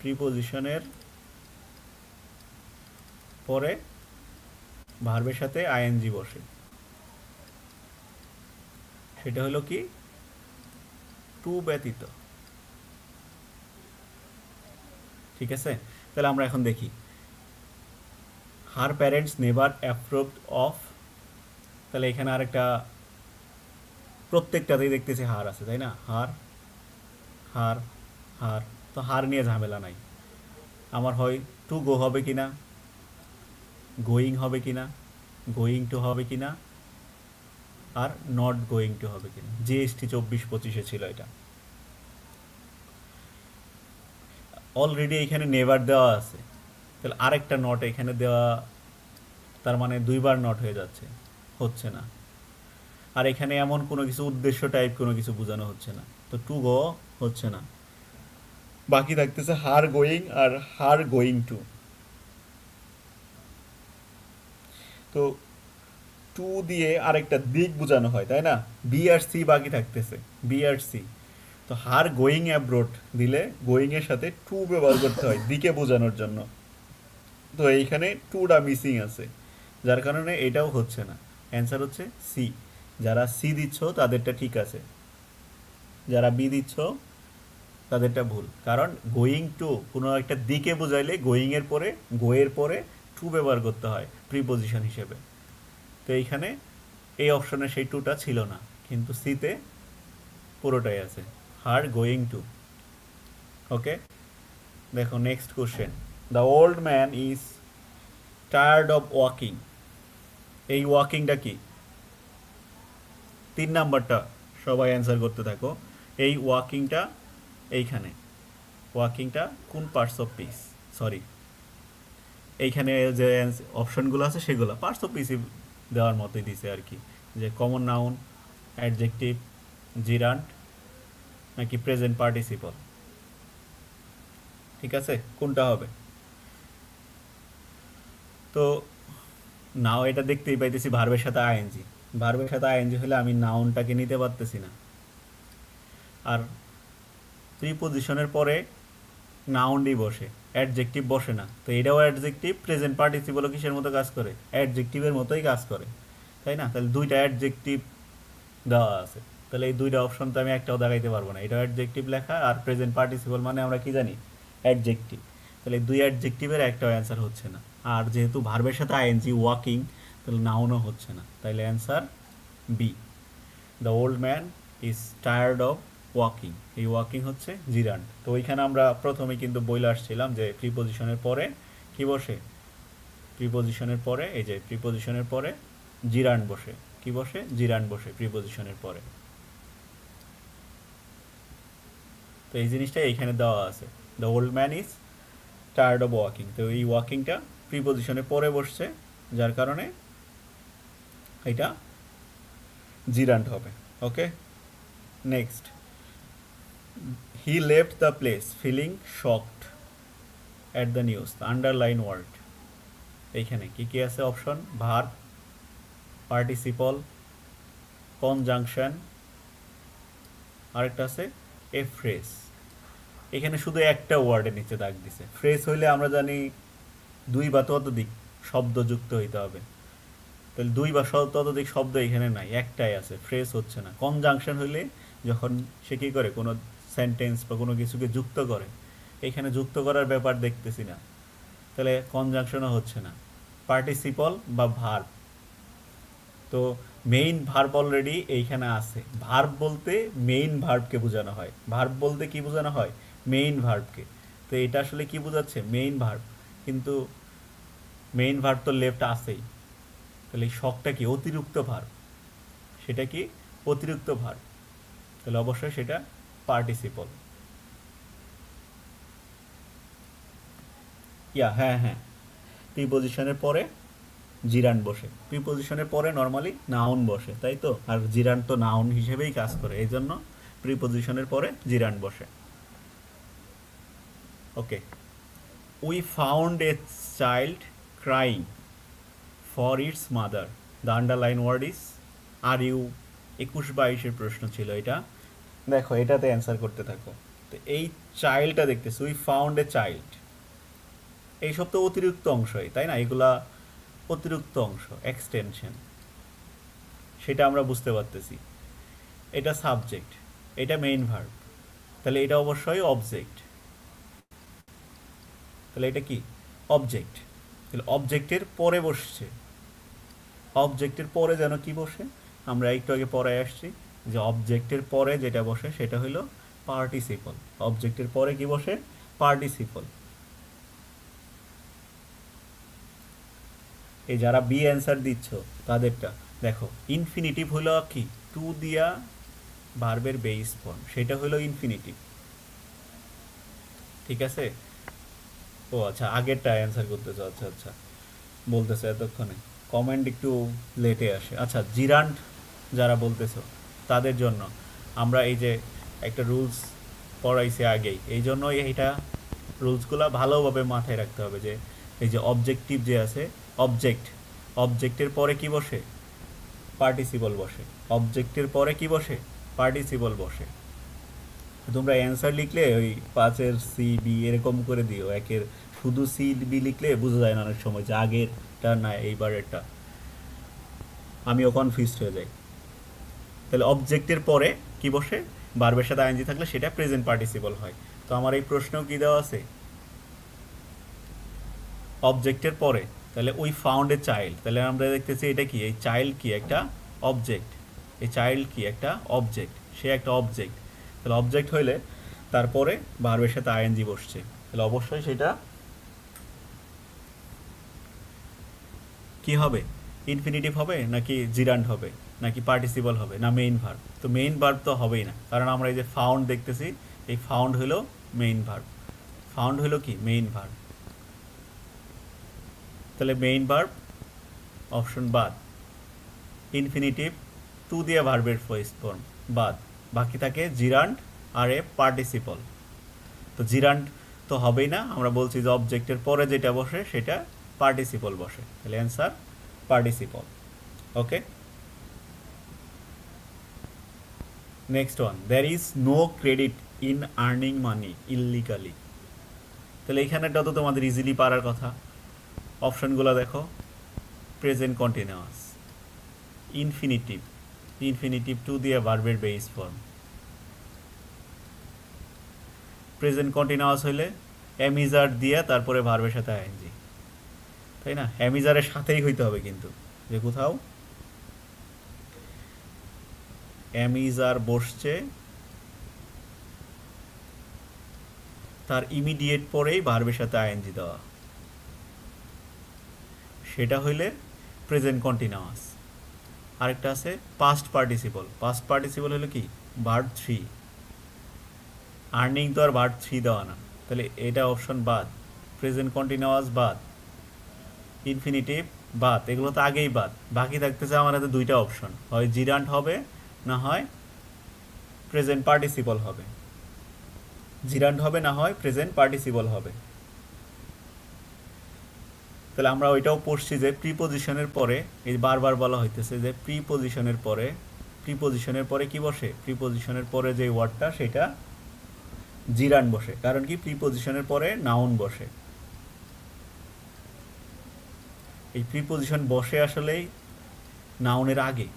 প্রিপোজিশনের পরে ভার্বের সাথে আইএনজি বসে, সেটা হলো কি? টু ব্যতীত। ঠিক আছে, তাহলে আমরা এখন দেখি, হার প্যারেন্টস নেভার অ্যাপ্রুভড অফ, তাহলে এখানে আরেকটা, প্রত্যেকটাতেই দেখতেছি হার আছে তাই না? হার, হার, হার, তো হার নিয়ে ঝামেলা নাই আমার। হয় টু গো হবে কিনা, গোয়িং হবে কিনা, গোয়িং টু হবে কিনা, আর নট গোয়িং টু হবে কিনা। জিএসটি 24-25 ছিল এটা। অলরেডি এখানে নেভার দেওয়া আছে, তাহলে আরেকটা নট এখানে দেওয়া, তার মানে দুইবার নট হয়ে যাচ্ছে, হচ্ছে না। আর এখানে এমন কোনো কিছু উদ্দেশ্য টাইপ কোনো কিছু বোঝানো হচ্ছে না, তো টু গো হচ্ছে না। বাকি থাকতেছে হার গোয়িং আর হার গোয়িং টু। তো টু দিয়ে আরেকটা দিক বোঝানো হয় তাই না? বি আর সি বাকি থাকতেছে, বি আর সি। তো হার গোয়িং অ্যাব্রোড দিলে গোয়িং এর সাথে টু ব্যবহার করতে হয় দিকে বোঝানোর জন্য। তো এইখানে টুটা মিসিং আছে, যার কারণে এটাও হচ্ছে না। অ্যান্সার হচ্ছে সি। যারা সি দিচ্ছ তাদেরটা ঠিক আছে, যারা বি দিচ্ছ তাদেরটা ভুল। কারণ গোয়িং টু কোনো একটা দিকে বোঝাইলে গোয়িংয়ের পরে, গোয়ের পরে টু ব্যবহার করতে হয় প্রিপোজিশন হিসেবে। তো এইখানে এই অপশনে সেই টুটা ছিল না, কিন্তু সিতে পুরোটাই আছে, হার গোয়িং টু। ওকে, দেখো next question, the old man is tired of walking. এই ওয়াকিংটা কি? 3 নাম্বারটা সবাই অ্যান্সার করতে থাকো। এই ওয়াকিংটা এইখানে, ওয়াকিংটা কোন পার্টস অফ পিস? সরি, এইখানে যে অপশনগুলো আছে সেগুলো পার্টস অফ পিসই দেওয়ার মতোই দিছে আর কি, যে কমন নাউন, অ্যাডজেক্টিভ, জিরান্ট নাকি প্রেজেন্ট পার্টিসিপল। ঠিক আছে, কোনটা হবে? তো নাও এটা দেখতেই পাইতেছি ভার্বের সাথে আইএনজি। ভার্বের সাথে আইএনজি হলে আমি নাউনটাকে নিতে পারতেছি না, আর প্রিপোজিশনের পরে নাউনই বসে, অ্যাডজেক্টিভ বসে না। তো এটাও অ্যাডজেক্টিভ, প্রেজেন্ট পার্টিসিপলও কিসের মতো কাজ করে? অ্যাডজেক্টিভের মতোই কাজ করে, তাই না? তাহলে দুইটা অ্যাডজেক্টিভ দেওয়া আছে, তাহলে এই দুইটা অপশন তো আমি একটাও দেখাইতে পারবো না। এটা অ্যাডজেক্টিভ লেখা, আর প্রেজেন্ট পার্টিসিপল মানে আমরা কি জানি? অ্যাডজেক্টিভ। তাহলে দুই অ্যাডজেক্টিভের একটাও অ্যান্সার হচ্ছে না। আর যেহেতু ভার্বের সাথে আইএনজি ওয়াকিং, তাহলে নাউনও হচ্ছে না, তাইলে answer B, the old man is tired of walking. এই ওয়াকিং হচ্ছে জিরান্ট। তো ওইখানে আমরা প্রথমে কিন্তু বইলে আসছিলাম যে প্রিপোজিশনের পরে কি বসে? প্রিপোজিশনের পরে, এই যে প্রিপোজিশনের পরে জিরান্ট বসে। কি বসে? জিরান্ট বসে প্রিপোজিশনের পরে। তো এই জিনিসটা এইখানে দেওয়া আছে, the old man is tired of walking. তো এই ওয়াকিংটা প্রিপোজিশনের পরে বসছে, যার কারণে এটা জিরান্ট হবে। Okay, next, he left the place feeling shocked at the news. Underline word, এইখানে কি কি আছে অপশন? ভার্ব, পার্টিসিপল, কনজাংশন, আরেকটা আছে এ ফ্রেজ। এখানে শুধু একটা ওয়ার্ডের নিচে দাগ দিছে। ফ্রেজ হইলে আমরা জানি দুই বা ততোধিক শব্দ যুক্ত হইতে হবে, তাহলে দুই বা ততোধিক শব্দ এখানে নাই, একটাই আছে, ফ্রেজ হচ্ছে না। কনজাংশন হইলে যখন সে কী করে, কোনো সেন্টেন্স বা কোনো কিছুকে যুক্ত করে, এখানে যুক্ত করার ব্যাপার দেখতেছি না, তাহলে কনজাংশনও হচ্ছে না। পার্টিসিপল বা ভার্ব, তো মেইন ভার্ব অলরেডি এইখানে আছে। ভার্ব বলতে মেইন ভার্বকে বোঝানো হয়। ভার্ব বলতে কি বোঝানো হয়? মেইন ভার্বকে। তো এটা আসলে কি বোঝাচ্ছে? মেইন ভার্ব, কিন্তু মেইন ভার্ব তো লেফট আছেই, তাহলে এই শখটা কি? অতিরিক্ত ভার্ব। সেটা কি? অতিরিক্ত ভার্ব, তাহলে অবশ্যই সেটা পার্টিসিপল। হ্যাঁ হ্যাঁ, প্রিপোজিশনের পরে জিরান বসে। প্রিপোজিশনের পরে নর্মালি নাউন বসে, তাই তো? আর জিরান তো নাউন হিসেবেই কাজ করে, এই জন্য প্রিপোজিশনের পরে জিরান বসে। Okay, we found a child crying for its mother. The underline word is are you. 21-22 প্রশ্ন ছিল এটা। দেখো এটাতে অ্যান্সার করতে থাকো। তো এই চাইল্ডটা দেখতেছি, উই ফাউন্ড এ চাইল্ড, এইসব তো অতিরিক্ত অংশই, তাই না? এগুলা অতিরিক্ত অংশ, এক্সটেনশন, সেটা আমরা বুঝতে পারতেছি। এটা সাবজেক্ট, এটা মেইন ভার্ব, তাহলে এটা অবশ্যই অবজেক্ট। তাহলে এটা কি? অবজেক্ট। তাহলে অবজেক্টের পরে বসছে। অবজেক্টের পরে যেন কি বসে? আমরা একটু আগে পরে আসছি যে অবজেক্টের পরে যেটা বসে সেটা হলো পার্টিসিপল। অবজেক্টের পরে কি বসে? পার্টিসিপল। এই যারা বি অ্যান্সার দিচ্ছ তাদেরটা দেখো, ইনফিনিটিভ হলো কি? টু দিয়া ভার্বের বেস ফর্ম, সেটা হলো ইনফিনিটিভ। ঠিক আছে? ও আচ্ছা, আগেরটা অ্যান্সার করতেছো। আচ্ছা আচ্ছা, বলতেছে এতক্ষণে, কমেন্ট একটু লেটে আসে। আচ্ছা, জিরান্ট যারা বলতেছো তাদের জন্য আমরা এই যে একটা রুলস পড়াইছি আগেই, এই জন্য এইটা রুলসগুলো ভালোভাবে মাথায় রাখতে হবে। যে এই যে অবজেক্টিভ যে আছে, অবজেক্ট, অবজেক্টের পরে কি বসে? পার্টিসিপল বসে। অবজেক্টের পরে কি বসে? পার্টিসিপল বসে। তোমরা অ্যান্সার লিখলে ওই 5-এর সি বি এরকম করে দিও, একের শুধু সি বি লিখলে বোঝা যায় না অনেক সময় যে আগেরটা না এইবারেরটা, আমিও কনফিউজড হয়ে যাই। তাহলে অবজেক্টের পরে কি বসে? ভার্বের সাথে আইএনজি থাকলে সেটা প্রেজেন্ট পার্টিসিপল হয়। তো আমার এই প্রশ্নেও কি দেওয়া আছে? অবজেক্টের পরে, তাহলে উই ফাউন্ড এ চাইল্ড, তাহলে আমরা দেখতেছি এটা কি? এই চাইল্ড কি? একটা অবজেক্ট। এই চাইল্ড কি? একটা অবজেক্ট, সে একটা অবজেক্ট। তাহলে অবজেক্ট হইলে তারপরে ভার্বের সাথে আইএনজি বসছে, তাহলে অবশ্যই সেটা কি হবে? ইনফিনিটিভ হবে নাকি জিরান্ড হবে নাকি পার্টিসিপল হবে না মেইন ভার্ব? তো মেইন ভার্ব তো হবেই না, কারণ আমরা এই যে ফাউন্ড দেখতেছি, এই ফাউন্ড হলো মেইন ভার্ব। ফাউন্ড হলো কি মেইন ভার্ব। তাহলে মেইন ভার্ব অপশন বাদ। ইনফিনিটিভ টু দিয়ে ভার্বের ফার্স্ট ফর্ম বাদ, বাকি থাকে জিরান্ড আর এ পার্টিসিপল। তো জিরান্ড তো হবেই না, আমরা বলছি যে অবজেক্টের পরে যেটা বসে সেটা পার্টিসিপল বসে, তাহলে answer participle. Okay, next one, there is no credit in earning money illegally. তাহলে এইখানেটা তো তোমাদের ইজিলি পারার কথা। অপশনগুলো দেখো, present continuous, infinitive, infinitive to দিয়ে ভার্বের বেস ফর্ম, প্রেজেন্ট কন্টিনিউয়াস হইলে অ্যামিজার দিয়ে তারপরে ভার্বের সাথে আইএনজি, তাই না? অ্যামিজারের সাথেই হইতে হবে কিন্তু, যে কোথাও অ্যামিজার বসছে তার ইমিডিয়েট পরেই ভার্বের সাথে আইএনজি দেওয়া, সেটা হইলে প্রেজেন্ট কন্টিনিউয়াস। আরেকটা আছে পাস্ট পার্টিসিপল। পাস্ট পার্টিসিপল হলো কি ভার্ব 3, আর্নিং তো আর ভার্ব 3 দেওয়া না, তাহলে এটা অপশন বাদ। প্রেজেন্ট কন্টিনিউয়াস বাদ, ইনফিনিটিভ বাদ, এগুলো তো আগেই বাদ। বাকি থাকতেছে আমার হাতে দুইটা অপশন, হয় জিরান্ট হবে না হয় প্রেজেন্ট পার্টিসিপল হবে। জিরান্ট হবে না হয় প্রেজেন্ট পার্টিসিপল হবে। তাহলে আমরা ওইটাও পড়ছি যে প্রিপোজিশনের পরে, এই বারবার বলা হইতেছে যে প্রিপোজিশনের পরে, প্রিপোজিশনের পরে কি বসে? প্রিপোজিশনের পরে যে ওয়ার্ডটা সেটা জিরান্ট বসে, কারণ কি প্রিপোজিশনের পরে নাউন বসে। এই প্রিপোজিশন বসে আসলেই নাউনের আগে,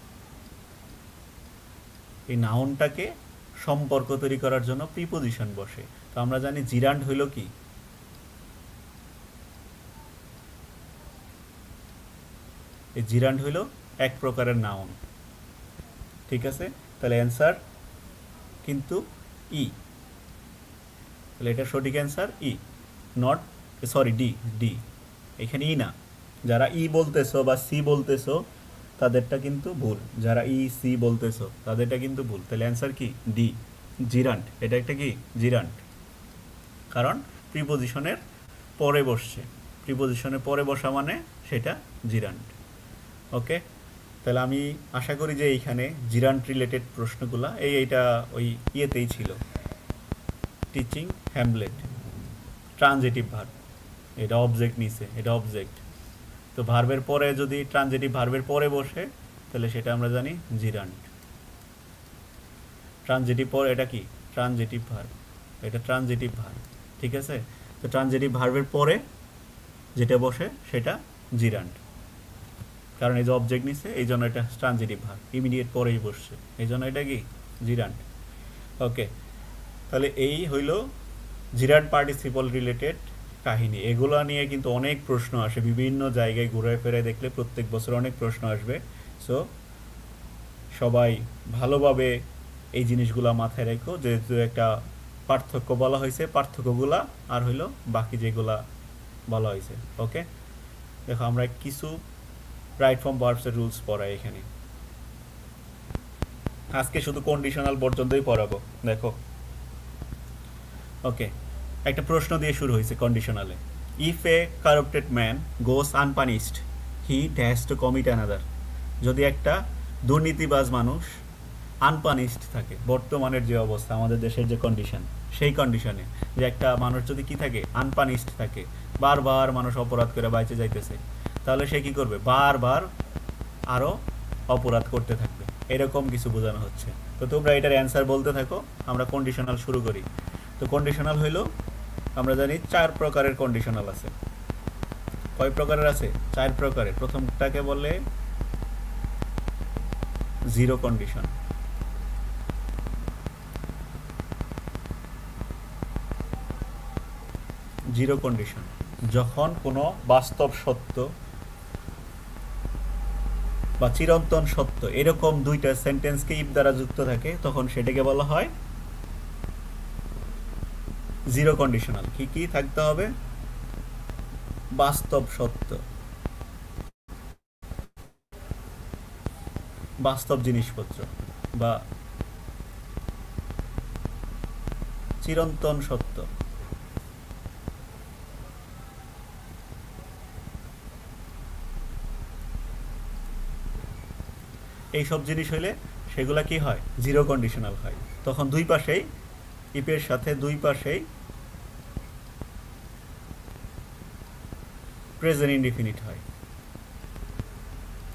এই নাউনটাকে সম্পর্ক তৈরি করার জন্য প্রিপোজিশন বসে। তো আমরা জানি জিরান্ট হইল কি, এই জিরান্ট হইল এক প্রকারের নাউন, ঠিক আছে? তাহলে অ্যান্সার কিন্তু ই, তাহলে এটা সঠিক answer E, not sorry D, D এখানে ই না। যারা ই বলতেছো বা সি বলতেছো তাদেরটা কিন্তু ভুল, যারা ই সি বলতেছো তাদেরটা কিন্তু ভুল। তাহলে অ্যান্সার কি ডি, জিরান্ট। এটা একটা কি জিরান্ট, কারণ প্রিপোজিশনের পরে বসছে, প্রিপোজিশনের পরে বসা মানে সেটা জিরান্ট। ওকে, তাহলে আমি আশা করি যে এইখানে জিরান্ট রিলেটেড প্রশ্নগুলা এইটা ওই ইয়েতেই ছিল, টিচিং হ্যামলেট। ট্রানজিটিভ ভার্ব, এটা অবজেক্ট নিছে, এটা অবজেক্ট। তো ভার্বের পরে যদি ট্রানজিটিভ ভার্বের পরে বসে তাহলে সেটা আমরা জানি জিরান্ট। ট্রানজিটিভ পর এটা কি ট্রানজিটিভ ভার্ব, এটা ট্রানজিটিভ ভার্ব, ঠিক আছে? তো ট্রানজিটিভ ভার্বের পরে যেটা বসে সেটা জিরান্ট, কারণ এই যে অবজেক্ট নিছে এই জন্য এটা ট্রানজিটিভ ভার্ব, ইমিডিয়েট পরেই বসছে, এই জন্য এটা কি জিরান্ট। ওকে, তাহলে এই হইল জিরান্ট পার্টিসিপল রিলেটেড কাহিনী। এগুলো নিয়ে কিন্তু অনেক প্রশ্ন আসে, বিভিন্ন জায়গায় ঘুরে ফিরে দেখলে প্রত্যেক বছর অনেক প্রশ্ন আসবে। সো সবাই ভালোভাবে এই জিনিসগুলো মাথায় রেখো, যেহেতু একটা পার্থক্য বলা হয়েছে, পার্থক্যগুলা আর হইলো বাকি যেগুলা বলা হয়েছে। ওকে, দেখো আমরা কিছু রাইট ফর্ম ভার্বসের রুলস পড়াই এখানে, আজকে শুধু কন্ডিশনাল পর্যন্তই পড়াবো। দেখো, ওকে, একটা প্রশ্ন দিয়ে শুরু হয়েছে কন্ডিশনালে, if a corrupted man goes unpunished he dash to commit another. যদি একটা দুর্নীতিবাজ মানুষ আনপানিশড থাকে, বর্তমানের যে অবস্থা আমাদের দেশের যে কন্ডিশন, সেই কন্ডিশনে যে একটা মানুষ যদি কি থাকে আনপানিশড থাকে, বারবার মানুষ অপরাধ করে বাইচে যাইতেছে, তাহলে সে কি করবে? বারবার আরও অপরাধ করতে থাকবে, এরকম কিছু বোঝানো হচ্ছে। তো তোমরা এটার অ্যান্সার বলতে থাকো, আমরা কন্ডিশনাল শুরু করি। তো কন্ডিশনাল হইল, আমরা জানি 4 প্রকারের কন্ডিশনাল আছে। কয় প্রকারের আছে? 4 প্রকারের। প্রথমটাকে বলে জিরো কন্ডিশন। জিরো কন্ডিশন যখন কোনো বাস্তব সত্য বা চিরন্তন সত্য এরকম দুইটা সেন্টেন্সকে ইফ দ্বারা যুক্ত থাকে, তখন সেটাকে বলা হয় জিরো কন্ডিশনাল। কি কি থাকতে হবে? বাস্তব সত্য, বাস্তব জিনিসপত্র বা চিরন্তন সত্য, এইসব জিনিস হইলে সেগুলা কি হয়, জিরো কন্ডিশনাল হয়। তখন দুই পাশেই, ইফের সাথে দুই পাশেই প্রেজেন্ট ইনডিফিনিট হয়,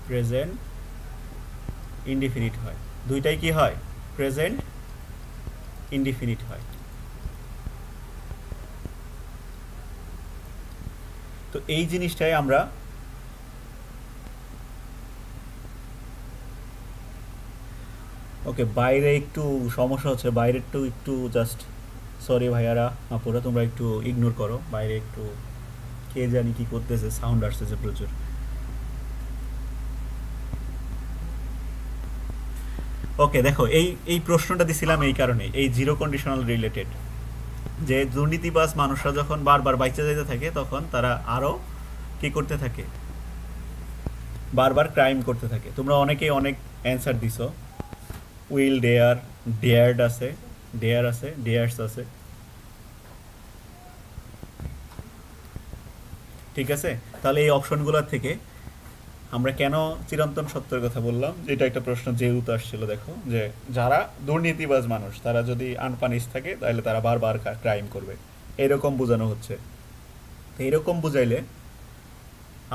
প্রেজেন্ট ইনডিফিনিট হয়, দুইটাই কি হয়, প্রেজেন্ট ইনডিফিনিট হয়। তো এই জিনিসটাই আমরা ওকে, বাইরে একটু সমস্যা হচ্ছে, বাইরে একটু জাস্ট সরি ভাইয়ারা আপুরা, তোমরা একটু ইগনোর করো, বাইরে একটু কে জানি কি করতেছে, সাউন্ড আসতেছে প্রচুর। ওকে দেখো, এই প্রশ্নটা দিছিলাম এই কারণে, এই জিরো কন্ডিশনাল রিলেটেড, যে দুর্নীতিবাজ মানুষরা যখন বারবার বাইচে যেতে থাকে তখন তারা আরও কি করতে থাকে, বারবার ক্রাইম করতে থাকে। তোমরা অনেকেই অনেক অ্যান্সার দিছো, উইল ডেয়ার, ডেয়ার্ড আছে, ডেয়ার আছে, ডেয়ার্স আছে, ঠিক আছে। তাহলে এই অপশনগুলোর থেকে আমরা কেন চিরন্তন সত্যের কথা বললাম, যেটা একটা প্রশ্ন যেহেতু আসছিল, দেখো যে যারা দুর্নীতিবাজ মানুষ তারা যদি আনপানিশ থাকে তাহলে তারা বারবার ক্রাইম করবে, এরকম বোঝানো হচ্ছে। তো এরকম বুঝাইলে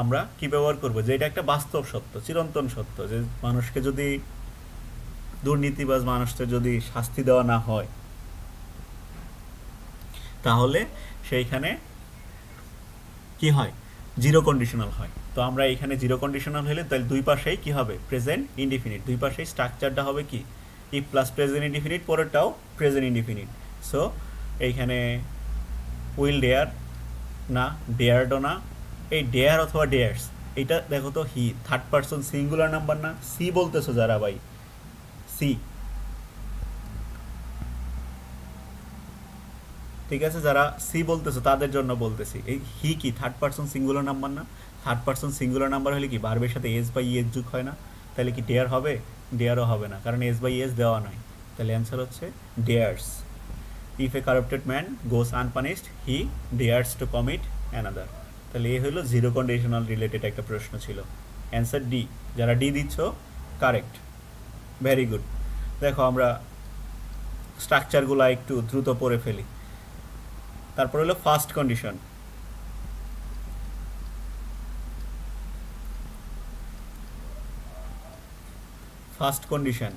আমরা কি ব্যবহার করবো, যে এটা একটা বাস্তব সত্য, চিরন্তন সত্য, যে মানুষকে যদি, দুর্নীতিবাজ মানুষদের যদি শাস্তি দেওয়া না হয় তাহলে সেইখানে কি হয়, জিরো কন্ডিশনাল হয়। তো আমরা এখানে জিরো কন্ডিশনাল হলে তাহলে দুই পাশেই কি হবে, প্রেজেন্ট ইনডিফিনিট, দুই পাশেই স্ট্রাকচারটা হবে কি, ই প্লাস প্রেজেন্ট ইনডিফিনিট, পরেরটাও প্রেজেন্ট ইনডিফিনিট। সো এইখানে উইল ডেয়ার না, ডেয়ারডও না, এই ডেয়ার অথবা ডেয়ার্স, এইটা দেখো তো he third person singular number না, সি বলতেছো যারা ভাই, সি, ঠিক আছে, যারা সি বলতেছো তাদের জন্য বলতেছি, এই হি কি থার্ড পারসন সিঙ্গুলার নাম্বার না, থার্ড পারসন সিঙ্গুলার নাম্বার হলে কি ভার্বের সাথে এস বাই এস যুগ হয় না, তাহলে কি ডেয়ার হবে, ডেয়ারও হবে না, কারণ এস বাই এস দেওয়া নয়। তাহলে অ্যান্সার হচ্ছে dares. If a corrupted man goes unpunished he dares two commit another. তাহলে এ হলো জিরো কন্ডিশনাল রিলেটেড একটা প্রশ্ন ছিল। অ্যান্সার ডি, যারা ডি দিচ্ছ কারেক্ট, ভেরি গুড। দেখো আমরা স্ট্রাকচারগুলো একটু দ্রুত পড়ে ফেলি। তারপর হলো first condition, first condition,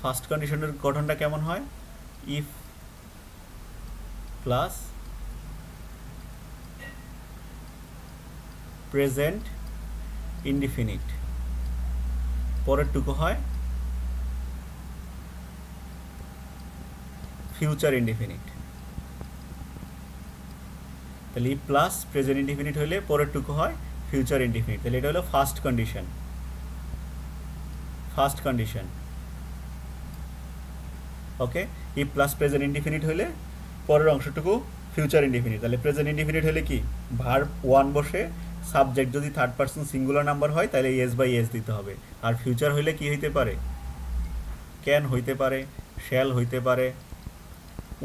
first কন্ডিশনের গঠনটা কেমন হয়, ইফ প্লাস প্রেজেন্ট ইনডিফিনিট, পরেরটুকু হয় ফিউচার ইনডিফিনিট। তাহলে ই প্লাস প্রেজেন্ট ইনডিফিনিট হলে পরেরটুকু হয় ফিউচার ইনডিফিনিট। তাহলে এটা হলো ফার্স্ট কন্ডিশন, ফার্স্ট কন্ডিশন। ওকে, ই প্লাস প্রেজেন্ট ইনডিফিনিট হলে পরের অংশটুকু ফিউচার ইনডিফিনিট। তাহলে প্রেজেন্ট ইনডিফিনিট হলে কি, ভার্ব ওয়ান বসে, সাবজেক্ট যদি থার্ড পারসন সিঙ্গুলার নাম্বার হয় তাহলে এস বাই এস দিতে হবে। আর ফিউচার হইলে কি হইতে পারে, ক্যান হইতে পারে, শ্যাল হইতে পারে,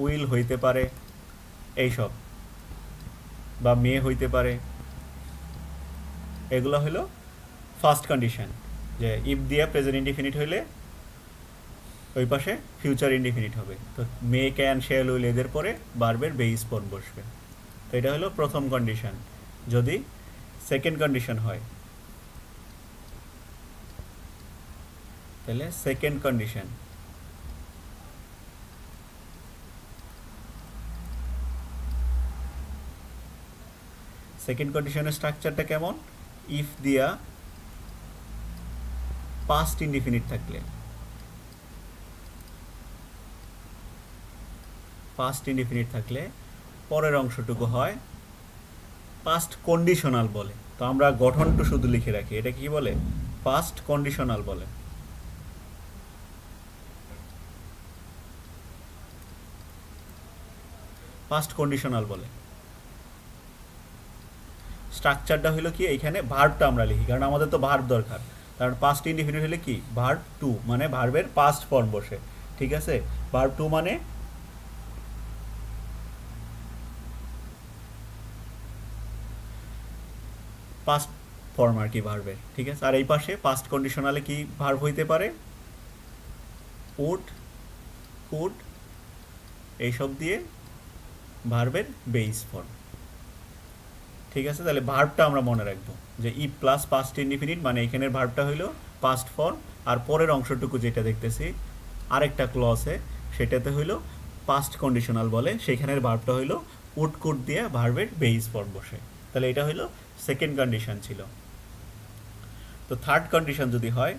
উইল হইতে পারে, এইসব, বা মে হইতে পারে। এগুলো হলো ফার্স্ট কন্ডিশন, যে ইফ দিয়া প্রেজেন্ট ইনডিফিনিট হইলে ওই পাশে ফিউচার ইনডিফিনিট হবে। তো মে, ক্যান, শ্যাল, উইল এদের পরে ভার্বের বেইস ফর্ম বসবে। তো এটা হলো প্রথম কন্ডিশন। যদি সেকেন্ড কন্ডিশন হয় তাহলে সেকেন্ড কন্ডিশন, সেকেন্ড কন্ডিশনের স্ট্রাকচারটা কেমন, ইফ দিয়া পাস্ট ইনডিফিনিট থাকলে, পাস্ট ইনডিফিনিট থাকলে পরের অংশটুকু হয় পাস্ট কন্ডিশনাল বলে। তো আমরা গঠনটা শুধু লিখে রাখি, এটা কি বলে, পাস্ট কন্ডিশনাল বলে। পাস্ট কন্ডিশনাল বলে। স্ট্রাকচারটা হলো কি, এইখানে ভার্বটা আমরা লিখি, কারণ আমাদের তো ভার্ব দরকার। কারণ পাস্ট ইনডিফিনিট হলে কি ভার্ব টু মানে ভার্বের পাস্ট ফর্ম বসে, ঠিক আছে। ভার্ব টু মানে পাস্ট ফর্ম আর কি ভার্বের, ঠিক আছে। আর এই পাশে পাস্ট কন্ডিশনালে কি ভার্ব হইতে পারে, উড, কুড, এইসব দিয়ে ভার্বের বেস ফর্ম, ঠিক আছে। তাহলে ভার্বটা আমরা মনে রাখবো যে ই প্লাস পাস্ট ইনডিফিনিট মানে এখানের ভার্বটা হইলো পাস্ট ফর্ম, আর পরের অংশটুকু যেটা দেখতেছি আরেকটা ক্লসে সেটাতে হইলো পাস্ট কন্ডিশনাল বলে, সেখানের ভার্বটা হইলো উড কুড দিয়ে ভার্বের বেস ফর্ম বসে। তাহলে এটা হইলো সেকেন্ড কন্ডিশন ছিল। তো থার্ড কন্ডিশন যদি হয়,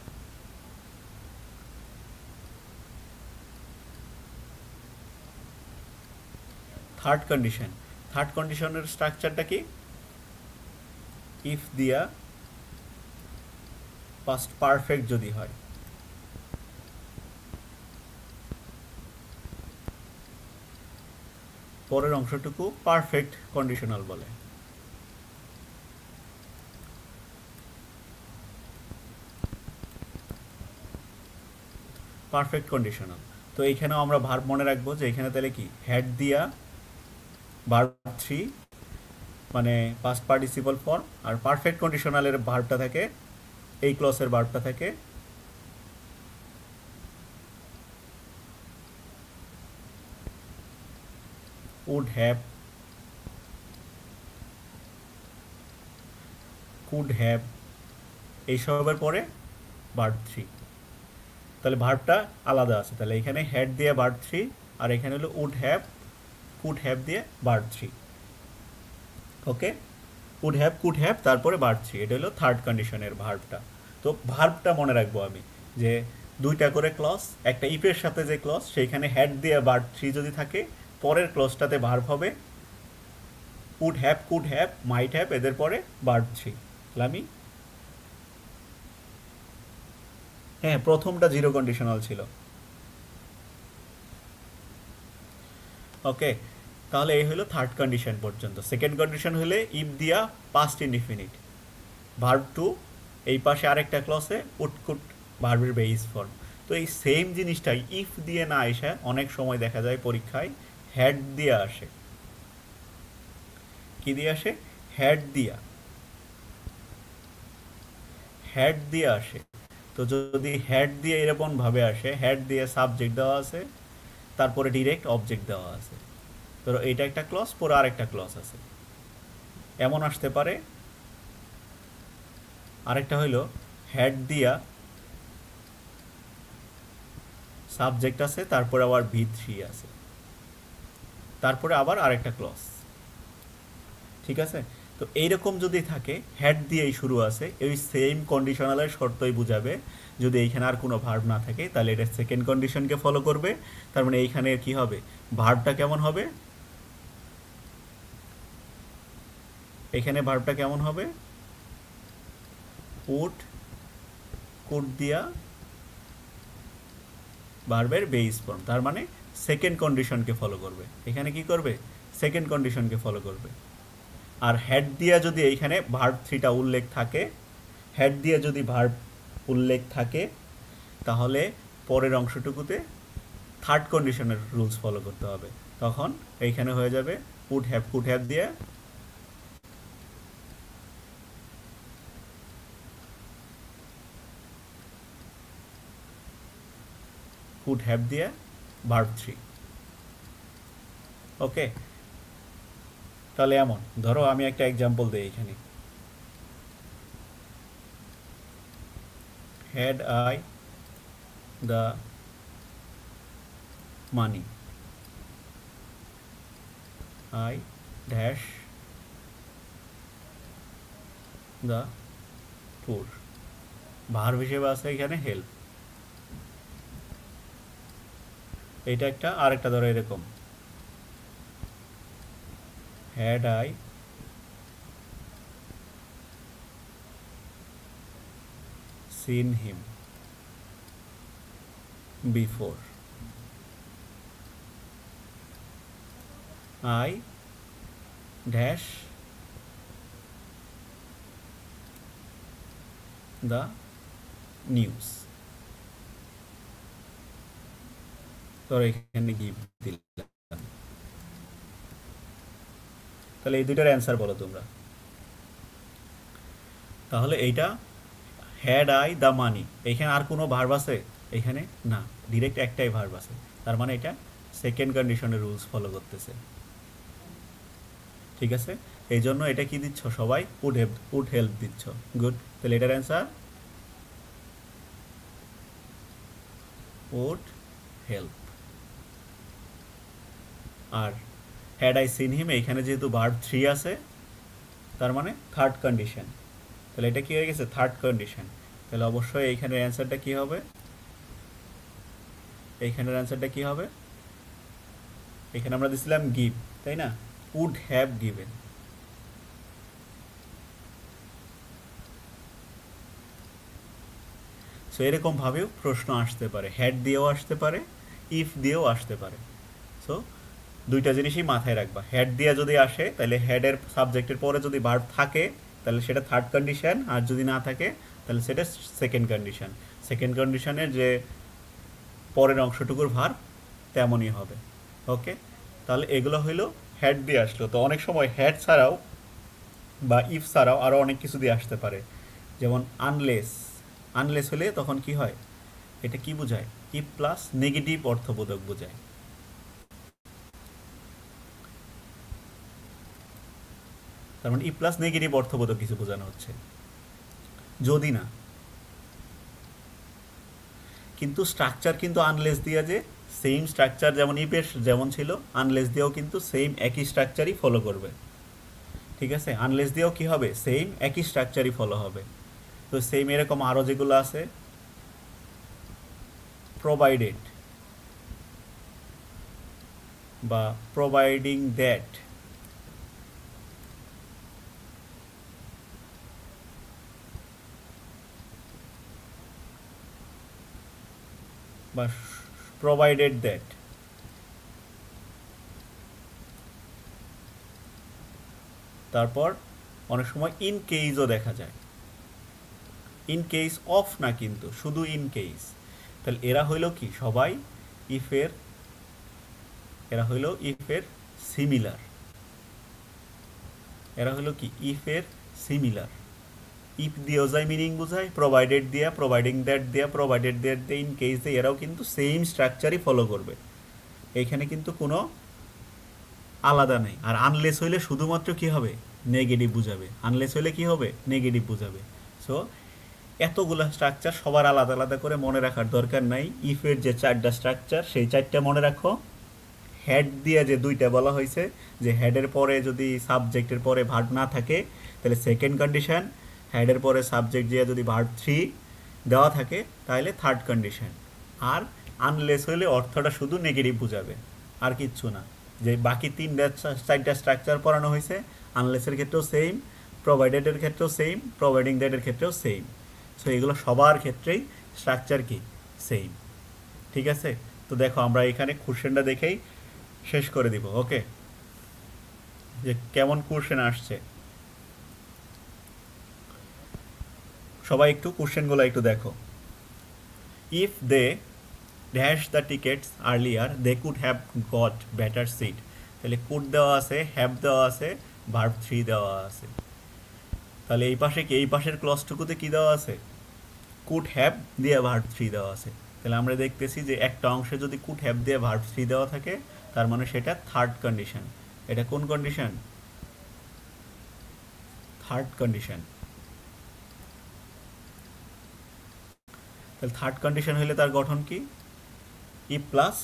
থার্ড কন্ডিশনের স্ট্রাকচারটা কি, ইফ দিয়া পাস্ট পারফেক্ট যদি হয়, পরের অংশটুকু পারফেক্ট কন্ডিশনাল বলে। Perfect conditional. তো এইখানেও আমরা ভার্ব মনে রাখবো যে এখানে তাহলে কি হ্যাড দিয়া ভার্ব থ্রি মানে পাস্ট পার্টিসিপল ফর্ম, আর পারফেক্ট কন্ডিশনালের ভার্বটা থাকে, এই ক্লসের ভার্বটা থাকে উড হ্যাভ, কুড হ্যাভ, এইসবের পরে ভার্ব থ্রি। তাহলে ভার্বটা আলাদা আছে, তাহলে এখানে হ্যাড দিয়ে ভার্ব থ্রি, আর এখানে হলো উড হ্যাভ, কুড হ্যাভ দিয়ে verb three. Okay, would have, could have, তারপরে ভার্ব থ্রি, এটা হলো থার্ড কন্ডিশনের ভার্বটা। তো ভার্বটা মনে রাখবো আমি যে দুইটা করে ক্লস, একটা ইফের সাথে যে ক্লস সেইখানে হ্যাড দিয়ে ভার্ব থ্রি যদি থাকে, পরের ক্লসটাতে ভার্ব হবে would have, could have, might have, এদের পরে ভার্ব থ্রি। আমি হ্যাঁ, প্রথমটা জিরো কন্ডিশনাল ছিল। ওকে, তাহলে এই হলো থার্ড কন্ডিশন পর্যন্ত। সেকেন্ড কন্ডিশন হলে ইফ দিয়া পাস্ট ইনডিফিনিট, ভার্ব টু, এই পাশে আরেকটা ক্লসে উটকুট ভার্বের বেস ফর্ম। তো এই সেম জিনিসটাই ইফ দিয়ে না এসে অনেক সময় দেখা যায় পরীক্ষায় হ্যাড দিয়ে আসে। কি দিয়ে আসে, হ্যাড দিয়া, হ্যাড দিয়ে আসে। তো যদি হ্যাড দিয়ে এরকম ভাবে আসে, হ্যাড দিয়ে সাবজেক্ট দেওয়া আছে, তারপরে ডিরেক্ট অবজেক্ট দেওয়া আছে, তো এটা একটা ক্লস, পরে আরেকটা ক্লস আছে, এমন আসতে পারে। আরেকটা হইলো হ্যাড দিয়া সাবজেক্ট আছে, তারপরে আবার ভি থ্রি আছে, তারপরে আবার আরেকটা ক্লস, ঠিক আছে। তো এইরকম যদি থাকে হ্যাড দিয়েই শুরু আছে, এই সেম কন্ডিশনালের শর্তই বুঝাবে। যদি এইখানে আর কোনো ভার্ব না থাকে তাহলে এটা সেকেন্ড কন্ডিশনকে ফলো করবে। তার মানে এইখানে কি হবে, ভার্বটা কেমন হবে, এখানে ভার্বটা কেমন হবে, উড কুড দিয়া ভার্বের বেস ফর্ম, তার মানে সেকেন্ড কন্ডিশনকে ফলো করবে। এখানে কি করবে, সেকেন্ড কন্ডিশনকে ফলো করবে। আর হেড দিয়া যদি এইখানে ভার্ব থ্রিটা উল্লেখ থাকে, হেড দিয়ে যদি ভার্ব উল্লেখ থাকে, তাহলে পরের অংশটুকুতে থার্ড কন্ডিশনের রুলস ফলো করতে হবে। তখন এইখানে হয়ে যাবে উড হ্যাভ, কুড হ্যাভ দিয়ে কুড হ্যাভ দিয়ে ভার্ব থ্রি। ওকে, তাহলে এমন ধরো আমি একটা এক্সাম্পল দিই এখানে, had I the money, I dash the poor, verb হিসেবে আছে এখানে হেল্প। এটা একটা, আরেকটা ধরো এরকম, had I seen him before, I dash the news. ধরো এখানে গিফট দিলাম, তাহলে এই দুইটার অ্যান্সার বলো তোমরা। তাহলে এইটা হ্যাড আই দ্য মানি, এখানে আর কোনো ভার্ব আছে এখানে না, ডিরেক্ট একটাই ভার্ব আছে, তার মানে এটা সেকেন্ড কন্ডিশনের রুলস ফলো করতেছে। ঠিক আছে, এই জন্য এটা কি দিচ্ছ সবাই, উড হেল্প দিচ্ছ। গুড, তাহলে এটার অ্যান্সার উড হেল্প। আর হ্যাড আই সিন হিম, এখানে যেহেতু ভার্ব 3 আছে তার মানে থার্ড কন্ডিশন, তাহলে এটা কি হয়ে গেছে থার্ড কন্ডিশন। তাহলে অবশ্যই এইখানের অ্যান্সারটা কি হবে, এইখানের অ্যান্সারটা কি হবে, এখানে আমরা দিছিলাম গিভ, তাই না, উড হ্যাভ গিভেন। সো এরকমভাবেও প্রশ্ন আসতে পারে, হ্যাড দিয়েও আসতে পারে, ইফ দিয়েও আসতে পারে। সো দুইটা জিনিসই মাথায় রাখবা, হ্যাড দিয়ে যদি আসে তাহলে হেডের সাবজেক্টের পরে যদি ভার্ব থাকে তাহলে সেটা থার্ড কন্ডিশন, আর যদি না থাকে তাহলে সেটা সেকেন্ড কন্ডিশন। সেকেন্ড কন্ডিশনের যে পরের অংশটুকুর ভার্ব তেমনই হবে। ওকে, তাহলে এগুলো হইলো হ্যাড দিয়ে আসলো। তো অনেক সময় হ্যাড ছাড়াও বা ইফ ছাড়াও আরও অনেক কিছু দিয়ে আসতে পারে, যেমন আনলেস। আনলেস হলে তখন কি হয়, এটা কি বোঝায়, ইফ প্লাস নেগেটিভ অর্থবোধক বোঝায়। তার মানে ই প্লাস নেগেটিভ অর্থবোধক কিছু বোঝানো হচ্ছে, যদি না। কিন্তু স্ট্রাকচার কিন্তু আনলেস দিয়ে যে সেম স্ট্রাকচার যেমন ইপের যেমন ছিল, আনলেস দিয়েও কিন্তু সেম একই স্ট্রাকচারই ফলো করবে। ঠিক আছে, আনলেস দিয়েও কি হবে, সেম একই স্ট্রাকচারই ফলো হবে। তো সেম এরকম আরও যেগুলো আছে, প্রোভাইডেড বা প্রোভাইডিং দ্যাট, বা প্রোভাইডেড দ্যাট, তারপর অনেক সময় ইন কেসও দেখা যায়, ইন কেস অফ না কিন্তু শুধু ইন কেস। তাহলে এরা হইল কি সবাই ইফের, এরা হইল ইফের সিমিলার, এরা হইল কি ইফের সিমিলার। ইফ দিয়েও যায় মিনিং বোঝায়, প্রোভাইডেড দিয়া, প্রোভাইডিং দ্যাট দিয়া, প্রোভাইডেড দ্যাট দিয়ে, ইন কেস দিয়ে, এরাও কিন্তু সেম স্ট্রাকচারই ফলো করবে, এইখানে কিন্তু কোনো আলাদা নেই। আর আনলেস হইলে শুধুমাত্র কি হবে, নেগেটিভ বুঝাবে। আনলেস হইলে কি হবে, নেগেটিভ বুঝাবে। সো এতগুলা স্ট্রাকচার সবার আলাদা আলাদা করে মনে রাখার দরকার নাই। ইফের যে 4টা স্ট্রাকচার সেই 4টা মনে রাখো। হেড দিয়ে যে 2টা বলা হয়েছে, যে হেডের পরে যদি সাবজেক্টের পরে ভার্ব না থাকে তাহলে সেকেন্ড কন্ডিশন, হেডের পরে সাবজেক্ট দিয়ে যদি ভার্ব 3 দেওয়া থাকে তাহলে থার্ড কন্ডিশন। আর আনলেস হইলে অর্থটা শুধু নেগেটিভ বুঝাবে, আর কিচ্ছু না। যে বাকি 4টা স্ট্রাকচার পড়ানো হয়েছে, আনলেসের ক্ষেত্রেও সেম, প্রোভাইডেডের ক্ষেত্রেও সেম, প্রোভাইডিং দ্যাটের ক্ষেত্রেও সেম। সো এগুলো সবার ক্ষেত্রেই স্ট্রাকচার কি সেম। ঠিক আছে, তো দেখো আমরা এখানে কোশ্চেনটা দেখেই শেষ করে দিব। ওকে, যে কেমন কোশ্চেন আসছে সবাই একটু কোশ্চেনগুলো একটু দেখো। If they dash the tickets earlier they could have got better seat, তাহলে কুড দেওয়া আছে, হ্যাভ দেওয়া আছে, ভার্ব 3 দেওয়া আছে। তাহলে এই পাশে কি, এই পাশের ক্লজটুকুতে কি দেওয়া আছে, কুড হ্যাভ দিয়ে ভার্ব 3 দেওয়া আছে। তাহলে আমরা দেখতেছি যে একটা অংশে যদি কুড হ্যাভ দিয়ে ভার্ব 3 দেওয়া থাকে তার মানে সেটা থার্ড কন্ডিশন। এটা কোন কন্ডিশন, থার্ড কন্ডিশন। তাহলে থার্ড কন্ডিশন হলে তার গঠন কি, if plus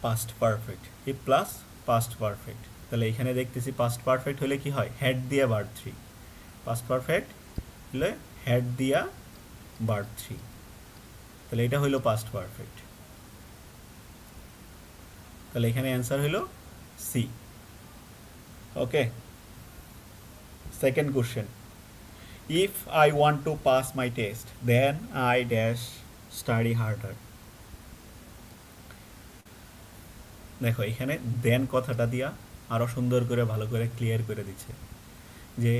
past perfect, if plus past perfect. তাহলে এখানে দেখতেছি পাস্ট পারফেক্ট হলে কি হয়, হ্যাড দিয়া ভার্ব 3, পাস্ট পারফেক্ট হলে হ্যাড দিয়া ভার্ব 3, তাহলে এটা হইল পাস্ট পারফেক্ট। তাহলে এখানে অ্যান্সার হইল C. Okay, second question, if I want to pass my test then I dash study harder. দেখো এখানে দেন কথাটা দিয়া আরও সুন্দর করে ভালো করে ক্লিয়ার করে দিচ্ছে যে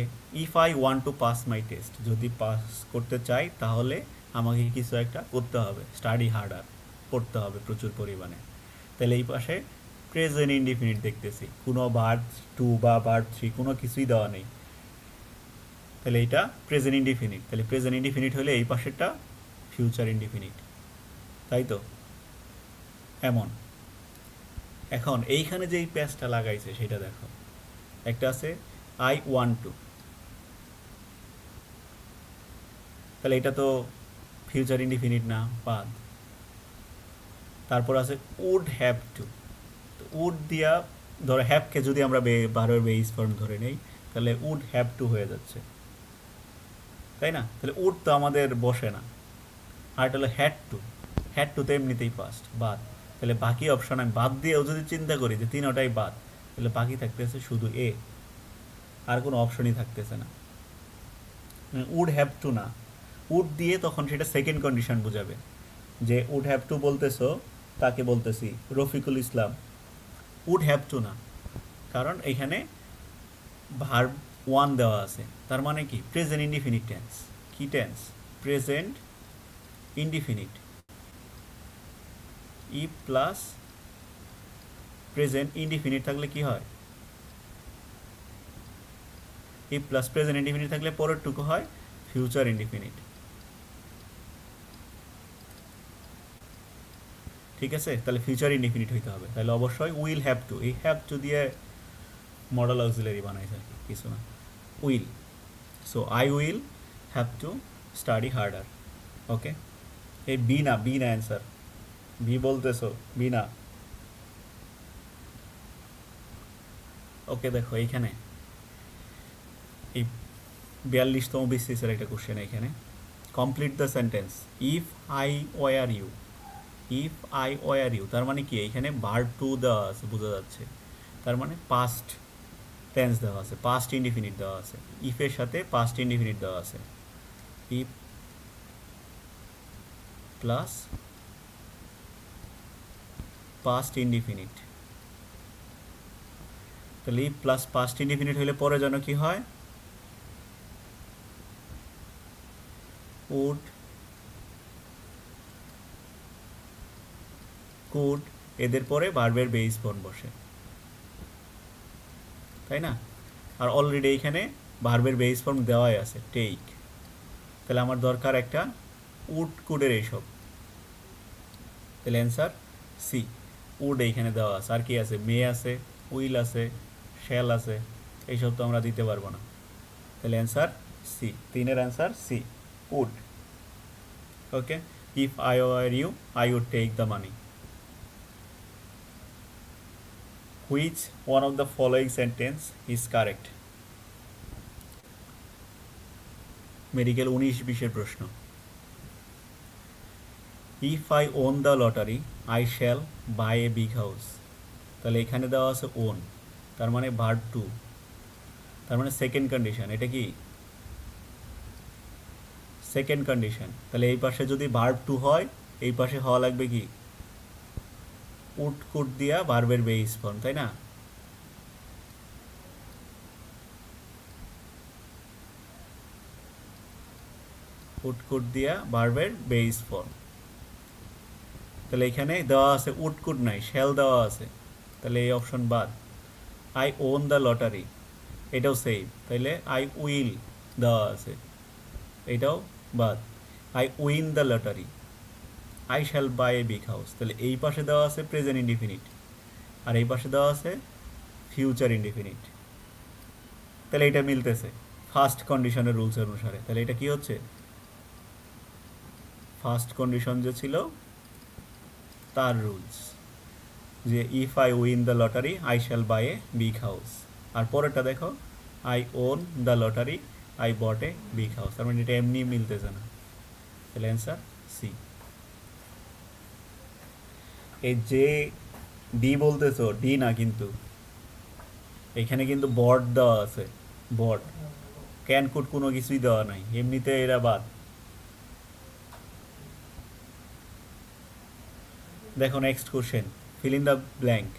if I want to pass my test, যদি পাস করতে চাই তাহলে আমাকে কিছু একটা করতে হবে, স্টাডি হার্ডার, পড়তে হবে প্রচুর পরিমাণে। তাহলে এই পাশে প্রেজেন্ট ইনডিফিনিট দেখতেছি, কোনো ভার্ব টু বা ভার্ব থ্রি কোনো কিছুই দেওয়া নেই, তাহলে এইটা প্রেজেন্ট ইনডিফিনিট। তাহলে প্রেজেন্ট ইনডিফিনিট হলে এই পাশেরটা ফিউচার ইনডিফিনিট, তাই তো? এমন এখন এইখানে যে এই প্যাচটা লাগাইছে সেটা দেখো, একটা আছে আই ওয়ান্ট টু, তাহলে এটা তো ফিউচার ইনডিফিনিট না, বাদ। তারপর আছে উড হ্যাভ টু, উড দিয়া ধরো হ্যাভকে যদি আমরা বারোর বেইস ফর্ম ধরে নেই, তাহলে উড হ্যাভ টু হয়ে যাচ্ছে, তাই না? তাহলে উড তো আমাদের বসে না। আর এটা হলো হ্যাড টু, হ্যাড টু তো এমনিতেই ফার্স্ট, বাদ। তাহলে বাকি অপশন আমি বাদ দিয়েও যদি চিন্তা করি যে তিনটাই বাদ, তাহলে বাকি থাকতেছে শুধু এ, আর কোনো অপশনই থাকতেছে না। উড হ্যাভ টু না, উড দিয়ে তখন সেটা সেকেন্ড কন্ডিশন বোঝাবে, যে উড হ্যাভ টু বলতেছো তাকে বলতেছি Rafiqul Islam, would have to না, কারণ এখানে ভার্ব ওয়ান দেওয়া আছে, তার মানে কি প্রেজেন্ট ইনডিফিনিট টেন্স। কি tense? Present indefinite. If plus present indefinite থাকলে কি হয়? ই প্লাস প্রেজেন্ট ইনডিফিনিট থাকলে পরের টুকু হয় ফিউচার ইনডিফিনিট। ঠিক আছে, তাহলে ফিউচার ইনডিফিনিট হইতে হবে, তাহলে অবশ্যই উইল হ্যাভ টু, এই হ্যাভ টু দিয়ে মডেল অক্সিলারি বানাইছে আর কি, কিছু না, will. So I will have to study harder. Okay, এই বি না, বি না অ্যান্সার, বি বলতেছো, বি না। ওকে, দেখো এইখানে এই 42তম বিসিএসের একটা কোশ্চেন, এখানে complete the sentence if I were you, if I were you, তার মানে কি এইখানে ভার্ব টু দেওয়া আছে, বোঝা যাচ্ছে, তার মানে পাস্ট টেন্স দেওয়া আছে, পাস্ট ইনডিফিনিট দেওয়া আছে, ইফের সাথে পাস্ট ইনডিফিনিট দেওয়া আছে, ইফ প্লাস পাস্ট ইনডিফিনিট। তাহলে ইফ প্লাস পাস্ট ইনডিফিনিট হলে পরে যেন কি হয়? উড, কুড, এদের পরে ভার্বের বেস ফর্ম বসে, তাই না? আর অলরেডি এইখানে ভার্বের বেস ফর্ম দেওয়াই আছে, টেক। তাহলে আমার দরকার একটা উড কুডের এইসব, তাহলে অ্যান্সার সি, উড এইখানে দেওয়া আছে। আর কি আছে? মে আছে, উইল আছে, শ্যাল আছে, এইসব তো আমরা দিতে পারবো না, তাহলে অ্যান্সার সি, তিনের answer C, would. Okay, if I were you I would take the money. Which one of the following sentence is correct? Medical 19-20 প্রশ্ন। If I won the lottery I shall buy a big house, তাহলে এখানে দেওয়া আছে ওন, তার মানে ভার্ব টু, তার মানে সেকেন্ড কন্ডিশন। এটা কি সেকেন্ড কন্ডিশন? তাহলে এই পাশে যদি ভার্ব টু হয়, এই পাশে হওয়া লাগবে কি উড কুড দিয়া ভার্বের বেস ফর্ম, তাই না? উড কুড দিয়া ভার্বের বেস ফর্ম, তাহলে এখানে দেওয়া আছে উড কুড নাই, শ্যাল দেওয়া আছে, তাহলে এই অপশন বাদ। আই ওন দ্য লটারি, এটাও সেম, তাহলে আই উইল দেওয়া আছে, এটাও বাদ। I win the lottery, I shall buy a big house, তাহলে এই পাশে দেওয়া আছে প্রেজেন্ট ইনডিফিনিট, আর এই পাশে দেওয়া আছে ফিউচার ইনডিফিনিট, তাহলে এটা মিলতেছে ফার্স্ট কন্ডিশনের রুলস অনুসারে। তাহলে এটা কি হচ্ছে? ফার্স্ট কন্ডিশন যে ছিল তার রুলস, যে if I win the lottery I shall buy a big house. আর পরেরটা দেখো, I won the lottery I bought a big house, তার মানে এটা এমনি মিলতেছে না, তাহলে অ্যান্সার সি। এই যে ডি বলতেছো, ডি না কিন্তু, এখানে কিন্তু বট দেওয়া আছে, বট, ক্যান কুড কোনো কিছুই দেওয়া নাই, এমনিতে এরা বাদ। দেখো next question, fill in the blank.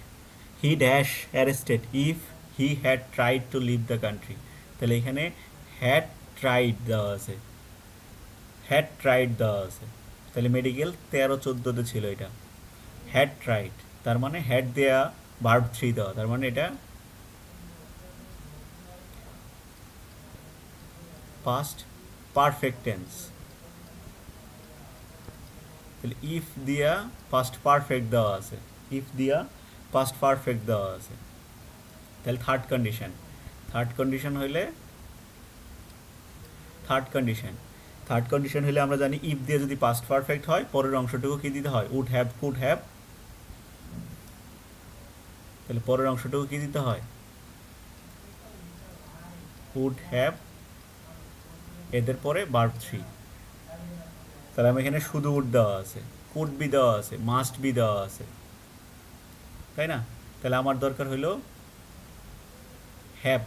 He dash arrested if he had tried to leave the country, তাহলে এখানে had tried দেওয়া আছে, হ্যাড ট্রাইড দেওয়া আছে, তাহলে মেডিকেল 13-14 ছিল এটা। হ্যাড ট্রাইড তার মানে হ্যাড দেয়া, ভার্ব 3 দেওয়া, তার মানে এটা পাস্ট পারফেক্ট টেন্স। তাহলে ইফ দিয়া পাস্ট পারফেক্ট দেওয়া আছে, ইফ দিয়া পাস্ট পারফেক্ট দেওয়া আছে। তাহলে থার্ড কন্ডিশন হইলে থার্ড কন্ডিশন হলে আমরা জানি ইফ দিয়ে যদি পাস্ট পারফেক্ট হয় পরের অংশটুকু কি দিতে হয়, উড হ্যাভ, কুড হ্যাভ। তাহলে পরের অংশটুকু কি দিতে হয়, উড হ্যাভ, এদের পরে ভার্ব 3। তাহলে আমি এখানে শুধু উড দেওয়া আছে, কুড বি দেওয়া আছে, মাস্ট বি দেওয়া আছে, তাই না? তাহলে আমার দরকার হইল হ্যাভ,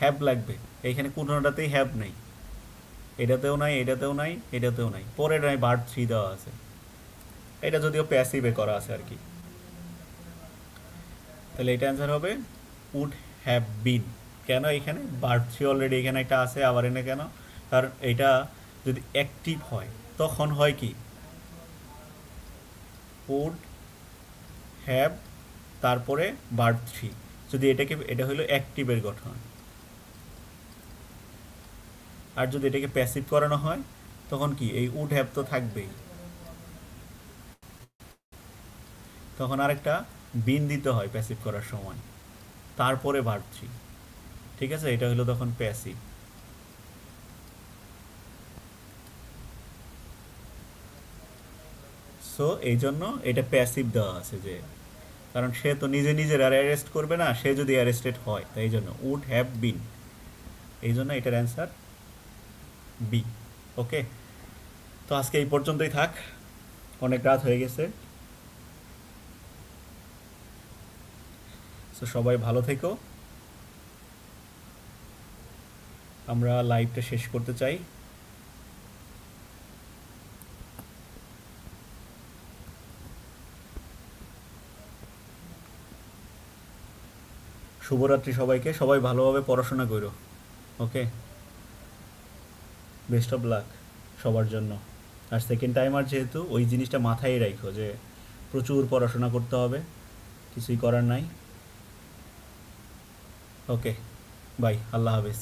হ্যাভ লাগবে। এইখানে কোনোটাতেই হ্যাভ নেই, এটাতেও নাই, এটাতেও নাই, এটাতেও নাই, পরে নাই ভার্ব 3 দেওয়া আছে। এটা যদিও প্যাসিভে করা আছে আর কি। তাহলে এটা অ্যান্সার হবে উড হ্যাভ বিন। কেন এখানে ভার্ব 3 অলরেডি এখানে একটা আছে, আবার এনে কেন? কারণ এটা যদি অ্যাক্টিভ হয় তখন হয় কি, উড হ্যাভ তারপরে ভার্ব 3। যদি এটা হলো অ্যাক্টিভের গঠন। আর যদি এটাকে প্যাসিভ করানো হয় তখন কি, এই উড হ্যাভ তো থাকবেই, তখন আরেকটা বিন দিতে হয় প্যাসিভ করার সময়, তারপরে ভার্ব 3। ঠিক আছে, এটা হলো তখন প্যাসিভ। সো এই জন্য এটা প্যাসিভ দেওয়া আছে, যে কারণ সে তো নিজে নিজের আর অ্যারেস্ট করবে না, সে যদি অ্যারেস্টেড হয়, তাই জন্য উড হ্যাভ বিন, এই জন্য এটার অ্যান্সার বি। ওকে, তো আজকে এই পর্যন্তই থাক, অনেক রাত হয়ে গেছে। সো সবাই ভালো থেকো, আমরা লাইভটা শেষ করতে চাই। শুভরাত্রি সবাইকে, সবাই ভালোভাবে পড়াশোনা করো। ওকে, বেস্ট অফ লাক সবার জন্য। আর সেকেন্ড টাইমার যেহেতু, ওই জিনিসটা মাথায় রাখো যে প্রচুর পড়াশোনা করতে হবে, কিছুই করার নাই। ওকে, বাই, আল্লাহ হাফেজ।